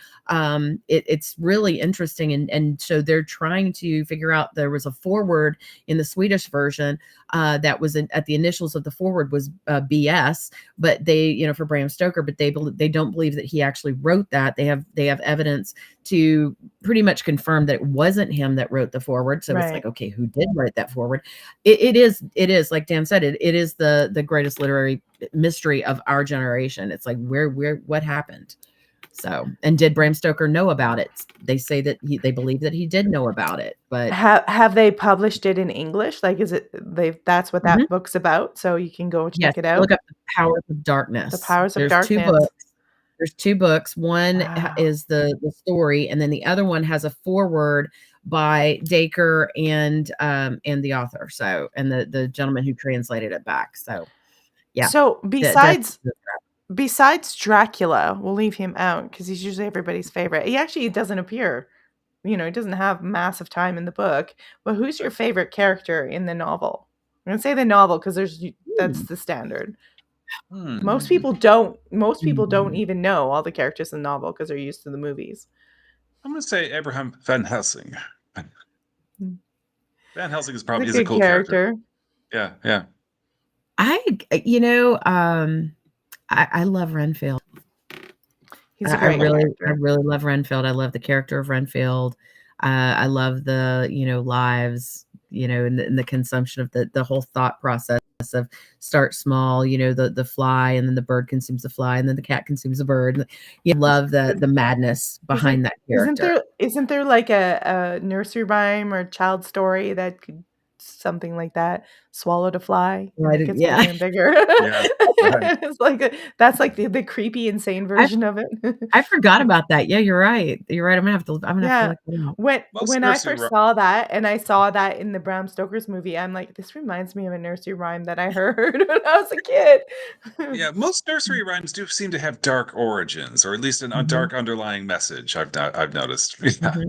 It's really interesting, and so they're trying to figure out. There was a foreword in the Swedish version that was at the initials of the foreword was BS, but they, for Bram Stoker, but they don't believe that he actually wrote that. They have evidence to pretty much confirm that it wasn't him that wrote the foreword. So it's like, Right. okay, who did write that foreword? It is like Dan said, it is the greatest literary mystery of our generation. It's like, where what happened? So, and did Bram Stoker know about it? They say that they believe that he did know about it, but Have they published it in English? Like, is it that's what Mhm. that book's about? So you can go Yes, check it look out. up The Powers of The Darkness. Powers of There's two Darkness. books. There's two books. One Wow. is the story, and then the other one has a foreword by Dacre and the author. So, and the gentleman who translated it back. So, yeah, So definitely. besides Dracula, we'll leave him out because he's usually everybody's favorite. He actually doesn't appear. He doesn't have massive time in the book. But who's your favorite character in the novel? I'm gonna say the novel because that's the standard. Most Hmm. people don't. Most people don't Mhm. even know all the characters in the novel because they're used to the movies. I'm going to say Abraham Van Helsing. Mm. Van Helsing is He's a probably a good cool character. character. Yeah, yeah. I love Renfield. He's a I great character. really love Renfield. I love the character of Renfield. I love the, lives, and the consumption of the whole thought process of start small, the fly, and then the bird consumes the fly, and then the cat consumes the bird. You love the madness Isn't behind that isn't character. there like a nursery rhyme or child story that could something like that, swallowed a fly and Right, it gets yeah. bigger and bigger. Yeah, right. It's like that's like the creepy, insane I version of it. I forgot about that. Yeah, you're right. You're right. I'm gonna have to Yeah. look it up. Most When I nursery first saw that and I saw that in the Bram Stoker's movie, I'm like, "This reminds me of a nursery rhyme that I heard when I was a kid." Yeah, most nursery rhymes do seem to have dark origins, or at least a Mhm, dark underlying message. I've noticed. Yeah. mhm.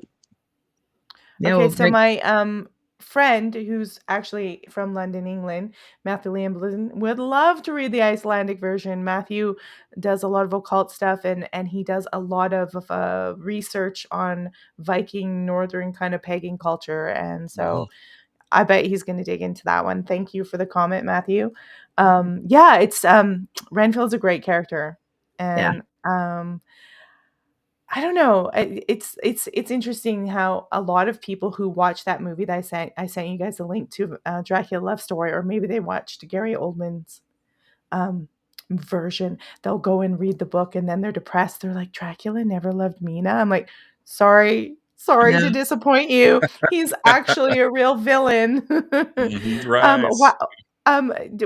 Yeah, Okay, well, so great. my friend who's actually from London, England, Matthew Lamblin, would love to read the Icelandic version. Matthew does a lot of occult stuff and he does a lot of research on Viking northern kind of pagan culture. And Mhm. so I bet he's going to dig into that one. Thank you for the comment, Matthew. Yeah, it's Renfield's a great character. Yeah. And I don't know. It's interesting how a lot of people who watch that movie that I sent you guys a link to Dracula Love Story, or maybe they watched Gary Oldman's um, version. They'll go and read the book, and then they're depressed. They're like, Dracula never loved Mina. I'm like, sorry No. to disappoint you. He's actually a real villain. Mhm, right.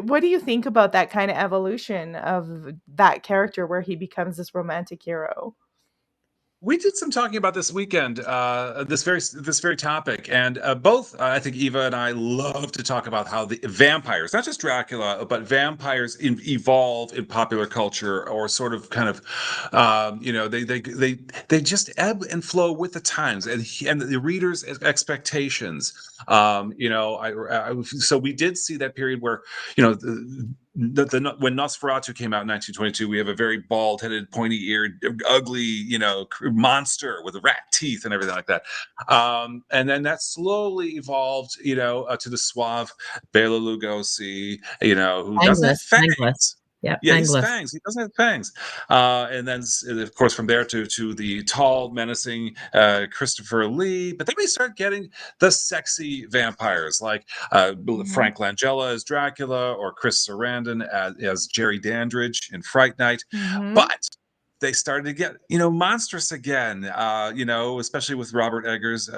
What do you think about that kind of evolution of that character where he becomes this romantic hero? We did some talking about this weekend, this very topic, and both I think Eva and I love to talk about how the vampires, not just Dracula, but vampires evolve in popular culture, or sort of kind of, they just ebb and flow with the times and the reader's expectations. So we did see that period where when Nosferatu came out in 1922, we have a very bald-headed, pointy-eared, ugly, monster with rat teeth and everything like that. And then that slowly evolved, to the suave Bela Lugosi, who doesn't have Fangless. fangs. Yeah, Yeah, he's fangless. fangs. He doesn't have fangs. And then, of course, from there to the tall, menacing Christopher Lee. But then we start getting the sexy vampires like Mhm, Frank Langella as Dracula, or Chris Sarandon as Jerry Dandridge in Fright Night. mhm. But they started to get, monstrous again, especially with Robert Eggers'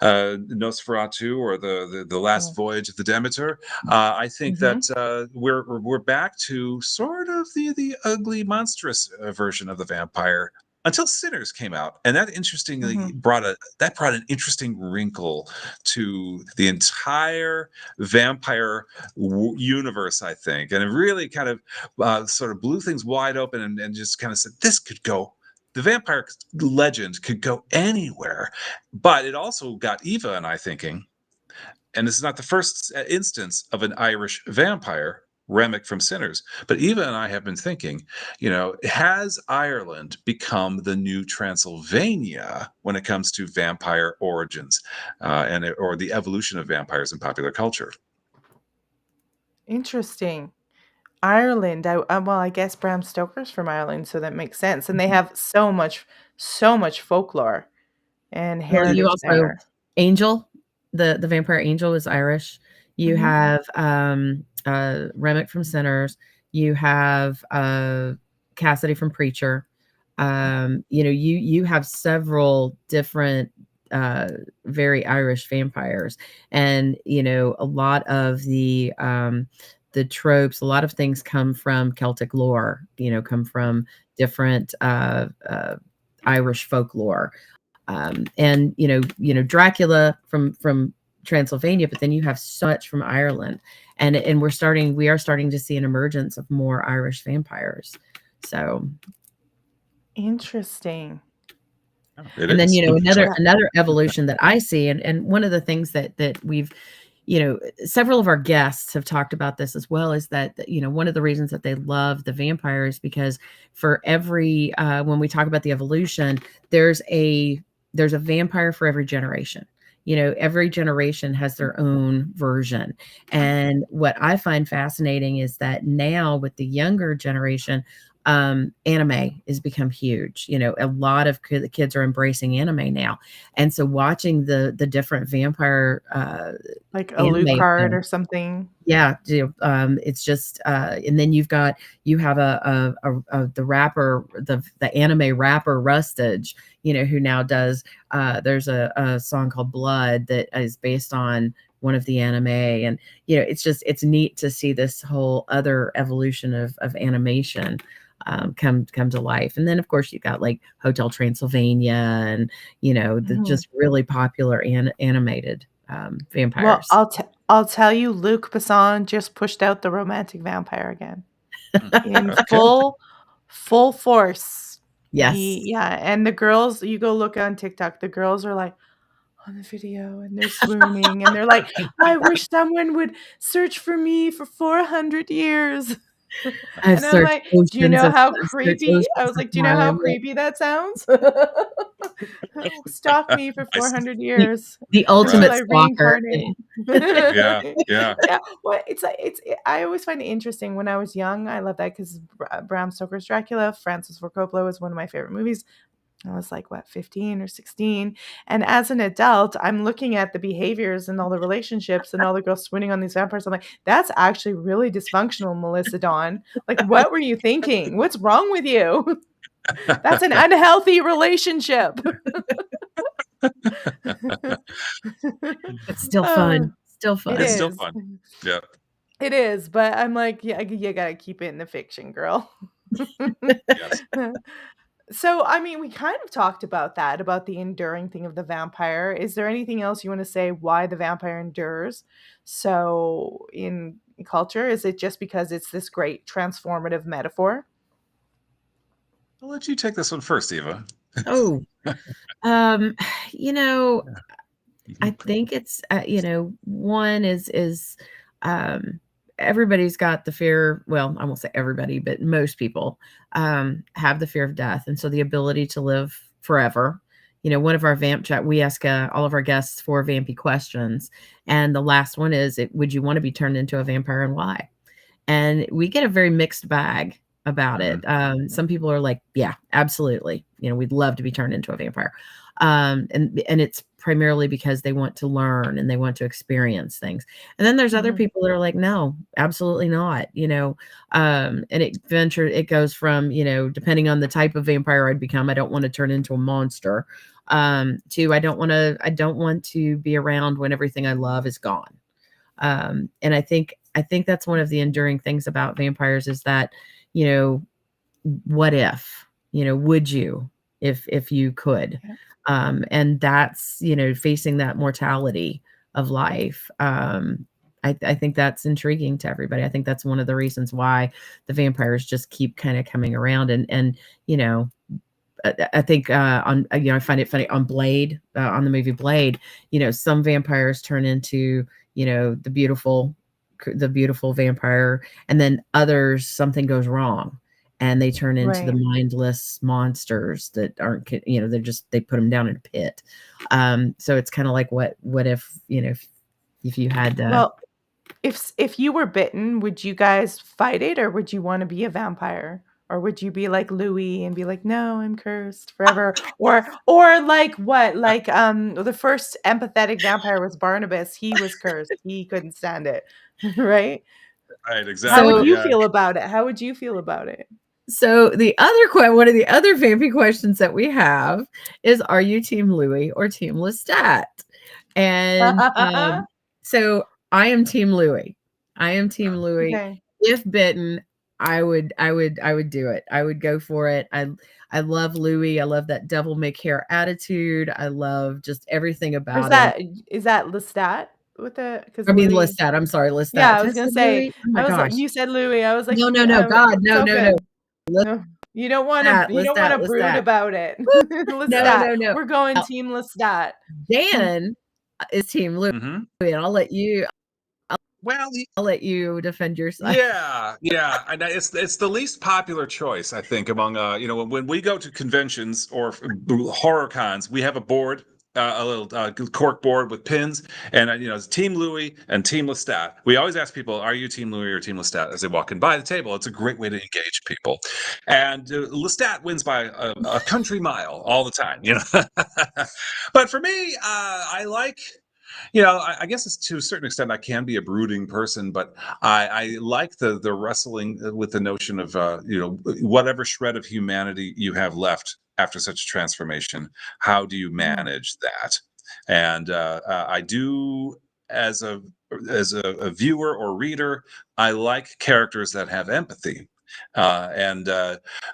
Nosferatu, or the Last Oh, Voyage of the Demeter. I think that mhm, we're back to sort of the ugly, monstrous version of the vampire until Sinners came out, and that interestingly mhm. brought an interesting wrinkle to the entire vampire universe, I think, and it really kind of sort of blew things wide open, and just kind of said this could go. The vampire legend could go anywhere, but it also got Eva and I thinking, and this is not the first instance of an Irish vampire, Remick from Sinners, but Eva and I have been thinking, has Ireland become the new Transylvania when it comes to vampire origins, or the evolution of vampires in popular culture? Interesting. Ireland, well, I guess Bram Stoker's from Ireland, so that makes sense, and they have so much folklore and Well, you heritage also there. Angel, the vampire Angel is Irish. You Mhm, have, Remick from Sinners. You have, Cassidy from Preacher. You have several different, uh, very Irish vampires, and, a lot of the tropes, a lot of things come from Celtic lore, come from different, Irish folklore. And Dracula from Transylvania, but then you have so much from Ireland, and we are starting to see an emergence of more Irish vampires. So, interesting. Oh, it and then is. another Yeah. another evolution that I see, and one of the things that we've several of our guests have talked about this as well, is that, one of the reasons that they love the vampire is because for every, when we talk about the evolution, there's a vampire for every generation. Every generation has their own version. And what I find fascinating is that now with the younger generation, anime has become huge. A lot of kids are embracing anime now. And so watching the different vampire, like anime Alucard films, or something. yeah, it's just, and then you have the rapper, the anime rapper Rustage, who now does, there's a song called Blood that is based on one of the anime. And, it's neat to see this whole other evolution of animation come to life. And then of course you've got like Hotel Transylvania and, the just really popular animated vampires. Well, I'll tell you, Luc Besson just pushed out the romantic vampire again in Okay. full force. Yes. And the girls, you go look on TikTok, the girls are like on the video and they're swooning and they're like, I wish someone would search for me for 400 years. I've And I'm like, do you know how creepy? I was like, do you know how creepy that sounds? Stalk me for 400 years. The ultimate Like stalker. Yeah. Well, I always find it interesting. When I was young, I love that because Bram Stoker's Dracula, Francis Ford Coppola was one of my favorite movies. I was like, 15 or 16? And as an adult, I'm looking at the behaviors and all the relationships and all the girls swooning on these vampires. I'm like, that's actually really dysfunctional, Melissa Dawn. Like, what were you thinking? What's wrong with you? That's an unhealthy relationship. It's still fun. Still fun. It's still fun. Yeah. It is, but I'm like, yeah, you gotta keep it in the fiction, girl. Yes. So, I mean, we kind of talked about that, about the enduring thing of the vampire. Is there anything else you want to say why the vampire endures? So, in culture, is it just because it's this great transformative metaphor? I'll let you take this one first, Eva. Oh, I think it's, one is, everybody's got the fear. Well, I won't say everybody, but most people have the fear of death. And so the ability to live forever. One of our vamp chat, we ask all of our guests 4 vampy questions. And the last one is, would you want to be turned into a vampire and why? And we get a very mixed bag about it. Some people are like, yeah, absolutely. We'd love to be turned into a vampire. And it's primarily because they want to learn and they want to experience things. And then there's other people that are like, no, absolutely not. And it goes from, depending on the type of vampire I'd become, I don't want to turn into a monster, to I don't want to be around when everything I love is gone. And I think that's one of the enduring things about vampires is that, what if, would you, if you could, and that's, facing that mortality of life. I think that's intriguing to everybody. I think that's one of the reasons why the vampires just keep kind of coming around and, I think, I find it funny on Blade, on the movie Blade, some vampires turn into, the beautiful vampire, and then others, something goes wrong and they turn into the mindless monsters that aren't, they put them down in a pit. So it's kind of like, what if, if you had, well, if you were bitten, would you guys fight it, or would you want to be a vampire? Or would you be like Louis and be like, no, I'm cursed forever? or like what? Like the first empathetic vampire was Barnabas. He was cursed. He couldn't stand it. Right? Right, exactly. How would you feel about it? How would you feel about it? So one of the other vampy questions that we have is, are you Team Louis or Team Lestat? And so I am Team Louis. Okay. If bitten, I would do it. I would go for it. I love Louis. I love that devil may care attitude. I love just everything about him. Is that Lestat? With the, because Lestat. I'm sorry, Lestat. Yeah, I was gonna say. Oh my gosh. Like, you said Louis. I was like, no, God, no. No, you don't want to brood about it. Lestat. No. We're going Team Lestat. Dan is Team Louis, and I'll let you Well, I'll let you defend yourself. yeah, and it's the least popular choice, I think, among when we go to conventions or horror cons, we have a board, a little cork board with pins, and it's Team Louis and Team Lestat. We always ask people, "Are you Team Louis or Team Lestat?" as they walk in by the table. It's a great way to engage people, and Lestat wins by a country mile all the time, But for me, I like. I guess it's to a certain extent I can be a brooding person, but I like the wrestling with the notion of whatever shred of humanity you have left after such a transformation. How do you manage that? And I do as a viewer or reader, I like characters that have empathy. And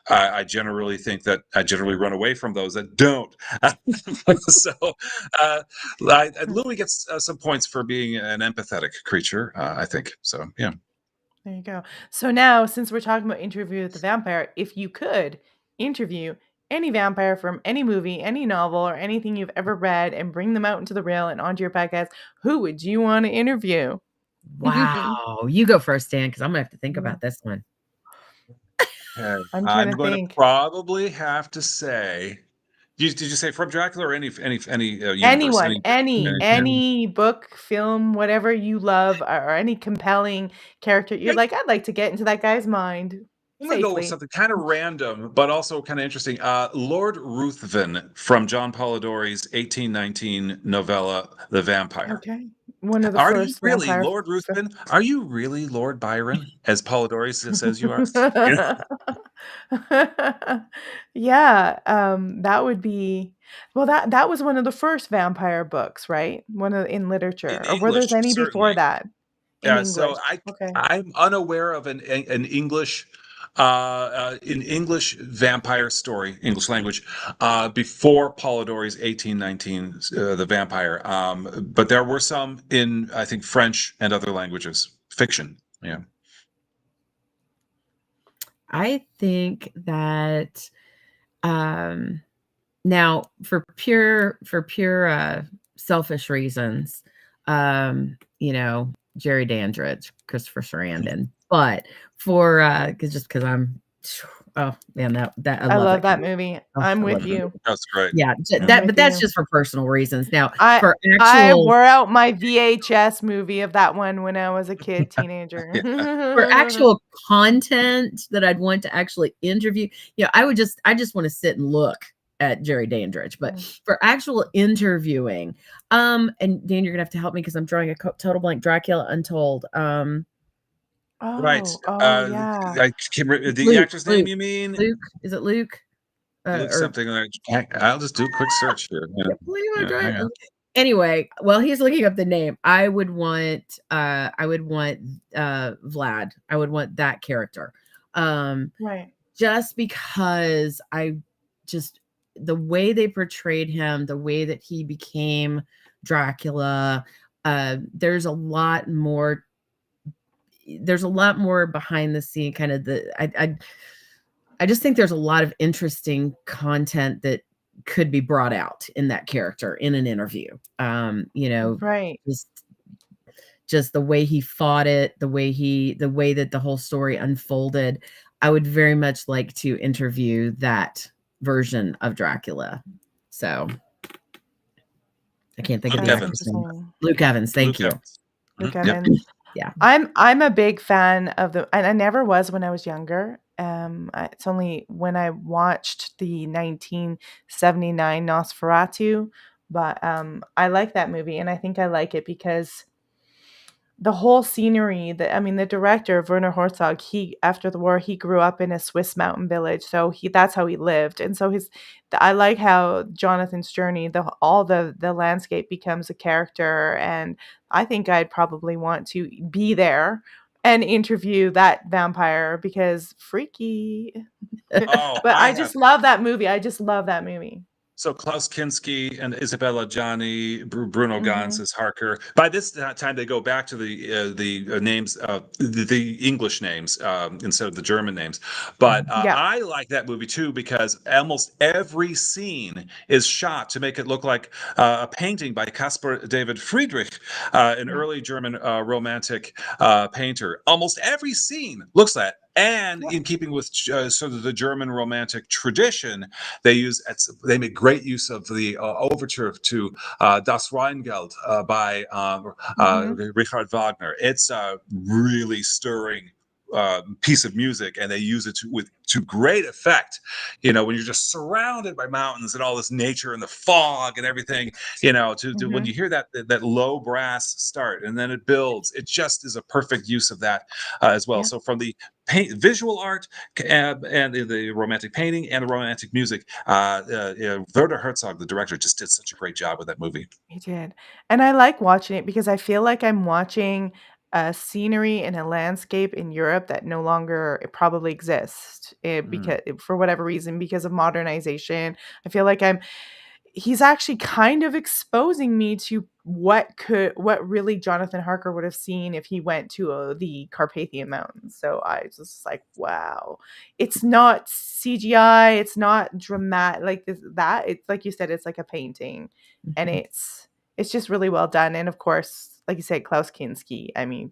I generally think that I generally run away from those that don't. So Louis gets some points for being an empathetic creature, I think. So, yeah. There you go. So now, since we're talking about Interview with the Vampire, if you could interview any vampire from any movie, any novel, or anything you've ever read and bring them out into the real and onto your podcast, who would you want to interview? Wow. You go first, Dan, because I'm going to have to think about this one. Okay. I'm trying I'm to going think. to probably have to say, did you say from Dracula or any universe? Anyone, Any- any book, film, whatever you love, or any compelling character you're like, I'd like to get into that guy's mind I'm going to go with safely. something kind of random, but also kind of interesting. Lord Ruthven from John Polidori's 1819 novella, The Vampire. Okay. One of the Are you first really vampire Lord Ruthven? Are you really Lord Byron, as Polidori says you are? Yeah, that would be well, that was one of the first vampire books, right? One of in In literature, or were English, there any before certainly. that in Yeah, English? so Okay. I'm unaware of an English vampire story, English language, before Polidori's 1819, The Vampire. But there were some in, I think, French and other languages, fiction. Yeah. I think that now for pure selfish reasons, Jerry Dandridge, Christopher Sarandon, but for because I'm oh man, that I love that guy. movie. Oh, I'm I with love it. you. That's great. Yeah, I'm but with that's you. just for personal reasons. Now, I for I actual wore out my VHS movie of that one when I was a kid, teenager. for actual content that I'd want to actually interview, I just want to sit and look at Jerry Dandridge. But for actual interviewing, and Dan, you're gonna have to help me because I'm drawing a total blank. Dracula Untold. Right. Yeah. The actor's name, you mean? Luke? Is it Luke? Luke something. I'll just do a quick search here. Hang on. Anyway, while he's looking up the name, I would want Vlad. I would want that character. Right. Just because the way they portrayed him, the way that he became Dracula, there's a lot more behind the scene, kind of I just think there's a lot of interesting content that could be brought out in that character in an interview. Right. Just the way he fought it, the way that the whole story unfolded. I would very much like to interview that version of Dracula. So I can't think of the actor's name. Luke Evans. Thank you. Luke Evans. Yeah. I'm a big fan of and I never was when I was younger. It's only when I watched the 1979 Nosferatu, but I like that movie, and I think I like it because the whole scenery, the director, Werner Herzog, after the war, he grew up in a Swiss mountain village. So that's how he lived. And so I like how Jonathan's journey, all the landscape becomes a character. And I think I'd probably want to be there and interview that vampire because freaky. But I just love that movie. So Klaus Kinski and Isabella Gianni, Bruno Ganz Mhm. as Harker. By this time, they go back to the names, the English names instead of the German names. But Yeah. I like that movie too because almost every scene is shot to make it look like a painting by Caspar David Friedrich, an Yeah. early German romantic painter. Almost every scene looks like that. And Yeah. in keeping with sort of the German romantic tradition, they make great use of the overture to Das Rheingold by Mhm. Richard Wagner. It's a really stirring piece of music, and they use it to great effect. You know, when you're just surrounded by mountains and all this nature and the fog and everything. You know, to when Mhm. you hear that low brass start and then it builds, it just is a perfect use of that as well. Yeah. So from the visual art and the romantic painting and the romantic music. Werner Herzog, the director, just did such a great job with that movie. He did. And I like watching it because I feel like I'm watching a scenery and a landscape in Europe that no longer probably exists because for whatever reason, because of modernization. I feel like he's actually kind of exposing me to what really Jonathan Harker would have seen if he went to the Carpathian Mountains. So I was just like, wow, it's not CGI, it's not dramatic like that. It's like you said, it's like a painting, and Mhm. it's just really well done. And of course, like you said, Klaus Kinski. I mean,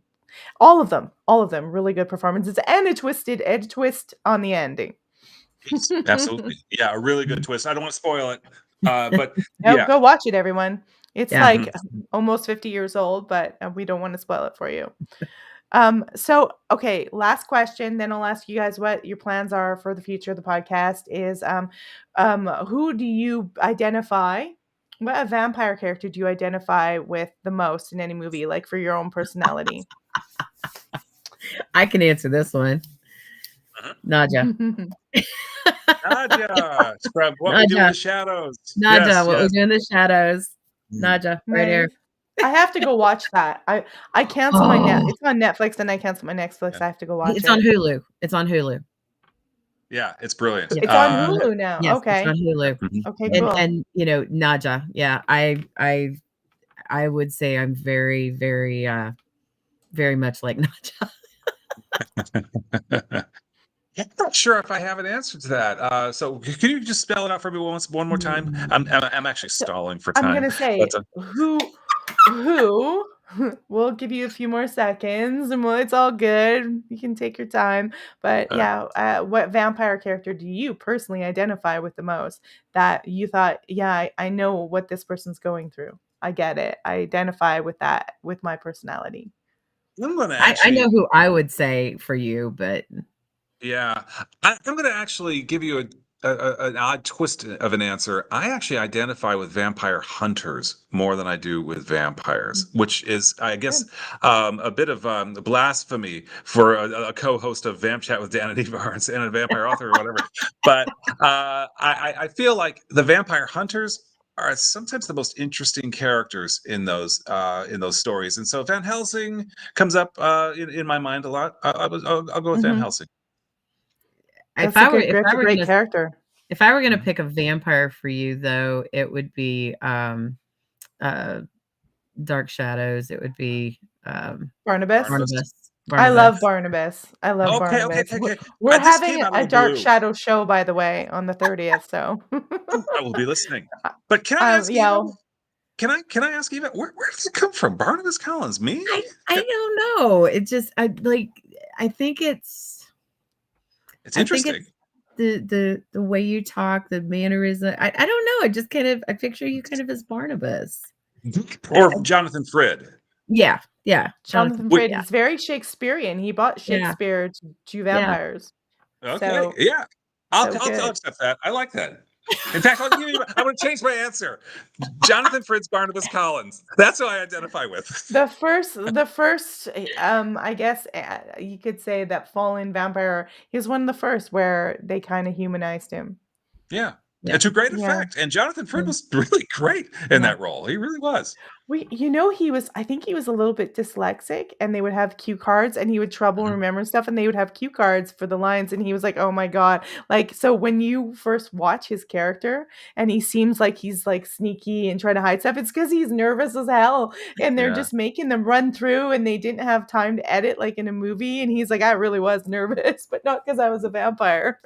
all of them, really good performances, and a twist on the ending. Yes, absolutely. Yeah, a really good twist. I don't want to spoil it, but Oh, yeah. go watch it, everyone. It's Yeah. like almost 50 years old, but we don't want to spoil it for you. So okay, last question, then I'll ask you guys what your plans are for the future of the podcast is who do you identify what vampire character do you identify with the most in any movie, like for your own personality? I can answer this one. Naja. Nadia, from What We Do in Naja. the Shadows. Naja, Yes, what we yes. do in the shadows. Mm. Naja, right Nice. here. I have to go watch that. I cancel my net. Oh, It's on Netflix, and I cancel my Netflix. Yeah. I have to go watch it's on it. Hulu. It's on Hulu. Yeah, it's brilliant. Yeah. It's on Hulu now. Yes, it's on Okay. Hulu. Mhm. Okay, Mhm. cool. And Naja. Yeah, I would say I'm very, very very much like Naja. I'm not sure if I have an answer to that. So can you just spell it out for me one more time? I'm actually So stalling for I'm time. gonna say But who we'll give you a few more seconds, and it's all good. You can take your time. But uh, yeah, what vampire character do you personally identify with the most that you thought, yeah, I know what this person's going through. I get it. I identify with that with my personality. I'm going to I know actually, who I would say for you, but yeah, I'm going to actually give you an odd twist of an answer. I actually identify with vampire hunters more than I do with vampires, which is, I guess, Good. a bit of blasphemy for a co-host of Vamp Chat with Dan and Eva Barnes and a vampire author or whatever. But I feel like the vampire hunters are sometimes the most interesting characters in those stories, and so Van Helsing comes up in my mind a lot. I'll go with Van Mhm. Helsing. if I were if That's I a were great gonna character. if I were gonna Mhm. pick a vampire for you though, it would be uh Dark Shadows. It would be Barnabas. Barnabas. Barnabas. I love Barnabas. Barnabas. I love Okay, okay, Barnabas. okay, okay. We're This came having out of a the Dark blue. Shadow show, by the way, on the 30th. So, I will be listening. But can I ask Eva? yeah, Can I ask Eva? Where does it come from? Barnabas Collins? Me? I don't know. It just I think it's It's I think it's interesting. the way you talk, the mannerism. I don't know. I just kind of I picture you kind of as Barnabas. Or Jonathan Frid. Yeah, yeah. Jonathan Wait, Frid. Yeah, He's very Shakespearean. He bought yeah, Shakespeare to yeah. vampires. okay, So, yeah. so I'll good. accept that. I like that. In fact, I'm going to change my answer. Jonathan Frid's Barnabas Collins. That's who I identify with. The first, I guess you could say that Fallen Vampire. He was one of the first where they kind of humanized him. Yeah. Yeah. to great Yeah. effect. And Jonathan Frid Yeah. was really great in Yeah. that role. He really was. I think he was a little bit dyslexic, and they would have cue cards, and he would trouble Mhm. remembering stuff, and they would have cue cards for the lines, and he was like, "Oh my god." Like, so when you first watch his character and he seems like he's, like, sneaky and trying to hide stuff, it's because he's nervous as hell, and they're Yeah. just making them run through, and they didn't have time to edit like in a movie, and he's like, "I really was nervous, but not because I was a vampire."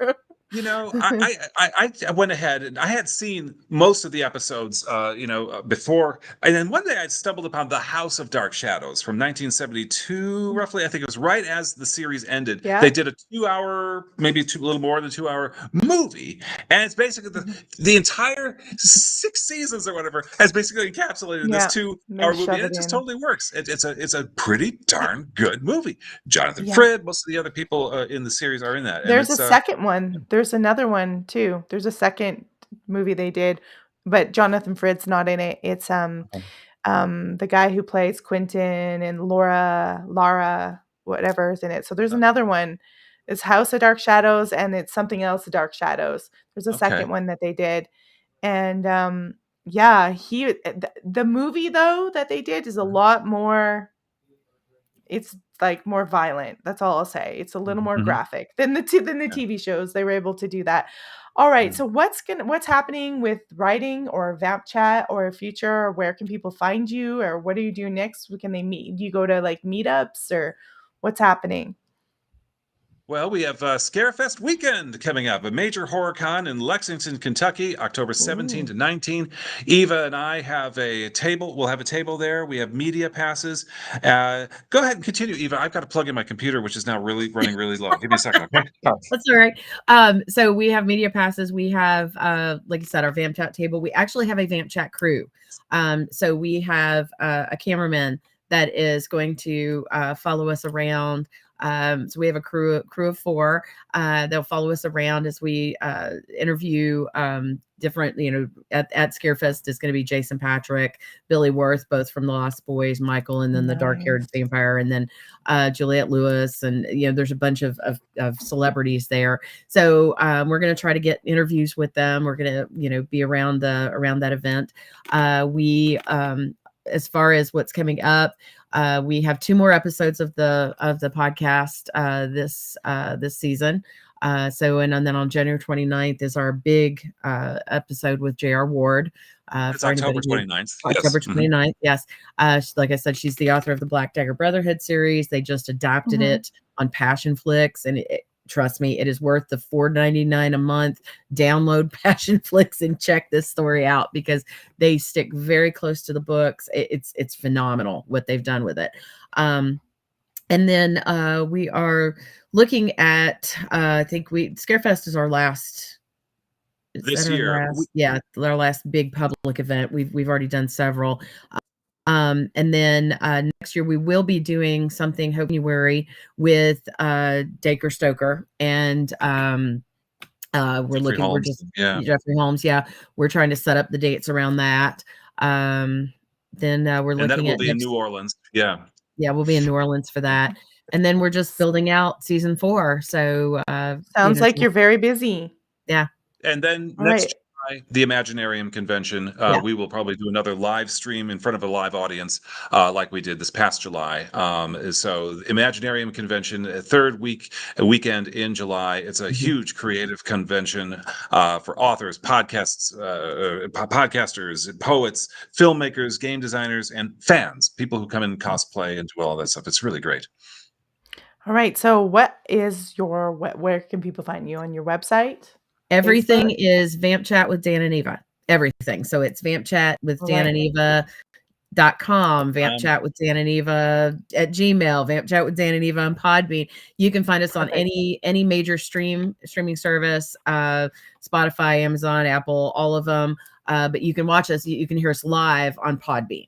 You know, I went ahead and I had seen most of the episodes, before, and then one day I stumbled upon The House of Dark Shadows from 1972, roughly. I think it was right as the series ended. Yeah. They did a 2 hour, maybe a little more than 2 hour movie, and it's basically the entire 6 seasons or whatever has basically encapsulated in this Yeah, 2 hour they movie, shove and it it just in. totally works. It's a pretty darn good movie. Jonathan Yeah. Frid, most of the other people in the series are in that, and There's a it's second one. There's another one too. There's a second movie they did, but Jonathan Frid's not in it. It's the guy who plays Quentin and Lara, whatever is in it. So there's another one. It's House of Dark Shadows and it's something else, Dark Shadows. There's a okay. second one that they did. And yeah, the movie though that they did is a lot more, it's like more violent. That's all I'll say. It's a little more Mhm. graphic than the Yeah. TV shows. They were able to do that. All right. Yeah. So what's happening with writing or Vamp Chat or future? Or where can people find you? Or what do you do next? Can they meet? Do you go to like meetups or what's happening? Well, we have Scarefest weekend coming up, a major horror con in Lexington, Kentucky, October 17 to Ooh. 19. Eva and I have a table. We'll have a table there. We have media passes. Go ahead and continue, Eva. I've got to plug in my computer, which is now really running really low. Give me a second, okay? That's all right. So we have media passes. We have, like I said, our Vamp Chat table. We actually have a Vamp Chat crew. So we have a cameraman that is going to follow us around. So we have a crew of 4. They'll follow us around as we interview different, at Scarefest is going to be Jason Patrick, Billy Worth, both from The Lost Boys, Michael, and then the dark-haired Nice. vampire, and then Juliette Lewis, and there's a bunch of celebrities there. So we're going to try to get interviews with them. We're going to be around that event. We as far as what's coming up, we have 2 more episodes of the podcast this season. And then on January 29th is our big episode with J.R. Ward. It's October 29th. October Yes. 29th, yes. Like I said, she's the author of the Black Dagger Brotherhood series. They just adapted it on Passion Flix, and trust me, it is worth the $4.99 a month. Download Passion Flix and check this story out because they stick very close to the books. It's phenomenal what they've done with it. And then we are looking at I think Scarefest is our last. This year. Our last big public event. We've already done several. And then next year we will be doing something January with Dacre Stoker and Jeffrey Holmes. Yeah, we're trying to set up the dates around that. Then we're looking and that will at be in New Orleans. Yeah, we'll be in New Orleans for that. And then we're just building out season 4. So sounds like you're very busy. Yeah. And then next July, the Imaginarium convention, we will probably do another live stream in front of a live audience, like we did this past July. So Imaginarium convention, third weekend in July. It's a huge creative convention for authors, podcasters, poets, filmmakers, game designers, and fans, people who come in and cosplay and do all that stuff. It's really great. All right. So what is where can people find you on your website? Everything is Vamp Chat with Dan and Eva. Everything. So it's Vamp Chat with Dan and Eva.com, Vamp Chat with Dan and Eva at Gmail, Vamp Chat with Dan and Eva on Podbean. You can find us on any major streaming service, Spotify, Amazon, Apple, all of them. But you can watch us. You can hear us live on Podbean.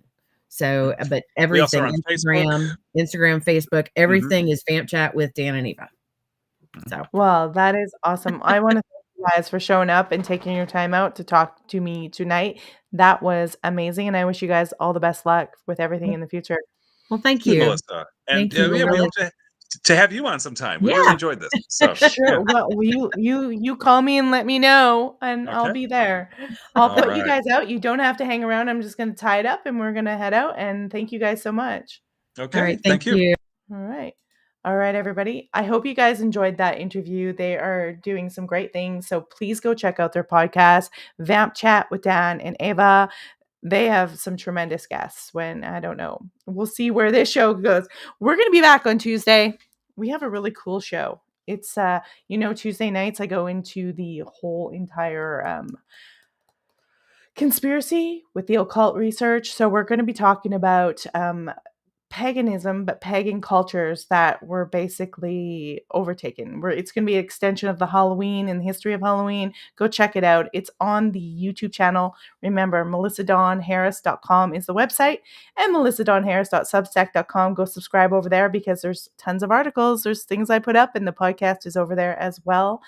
So, but everything, Instagram, Facebook, everything is Vamp Chat with Dan and Eva. So, well, that is awesome. I want to thank you guys for showing up and taking your time out to talk to me tonight. That was amazing, and I wish you guys all the best luck with everything in the future. Well, thank you, Melissa. And thank you. we hope to to have you on sometime. We Yeah. really enjoyed this. So Sure. Well, you call me and let me know, and I'll okay. be there. I'll All put you right. guys out. You don't have to hang around. I'm just going to tie it up, and we're going to head out. And thank you guys so much. Okay. All right. Thank you. you. All right. All right, everybody. I hope you guys enjoyed that interview. They are doing some great things. So please go check out their podcast, Vamp Chat with Dan and Eva. They have some tremendous guests. When I don't know, we'll see where this show goes. We're going to be back on Tuesday. We have a really cool show. It's Tuesday nights I go into the whole entire conspiracy with the occult research. So we're going to be talking about paganism, but pagan cultures that were basically overtaken. It's going to be an extension of the Halloween and the history of Halloween. Go check it out. It's on the YouTube channel. Remember, melissadonharris.com is the website, and melissadonharris.substack.com. Go subscribe over there because there's tons of articles. There's things I put up, and the podcast is over there as well.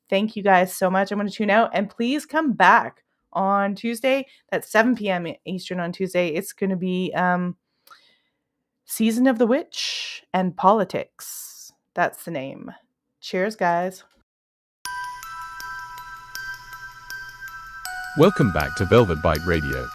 Thank you guys so much. I'm going to tune out, and please come back on Tuesday. That's 7 p.m. Eastern on Tuesday. It's going to be Season of the Witch and Politics. That's the name. Cheers, guys. Welcome back to Velvet Bite Radio.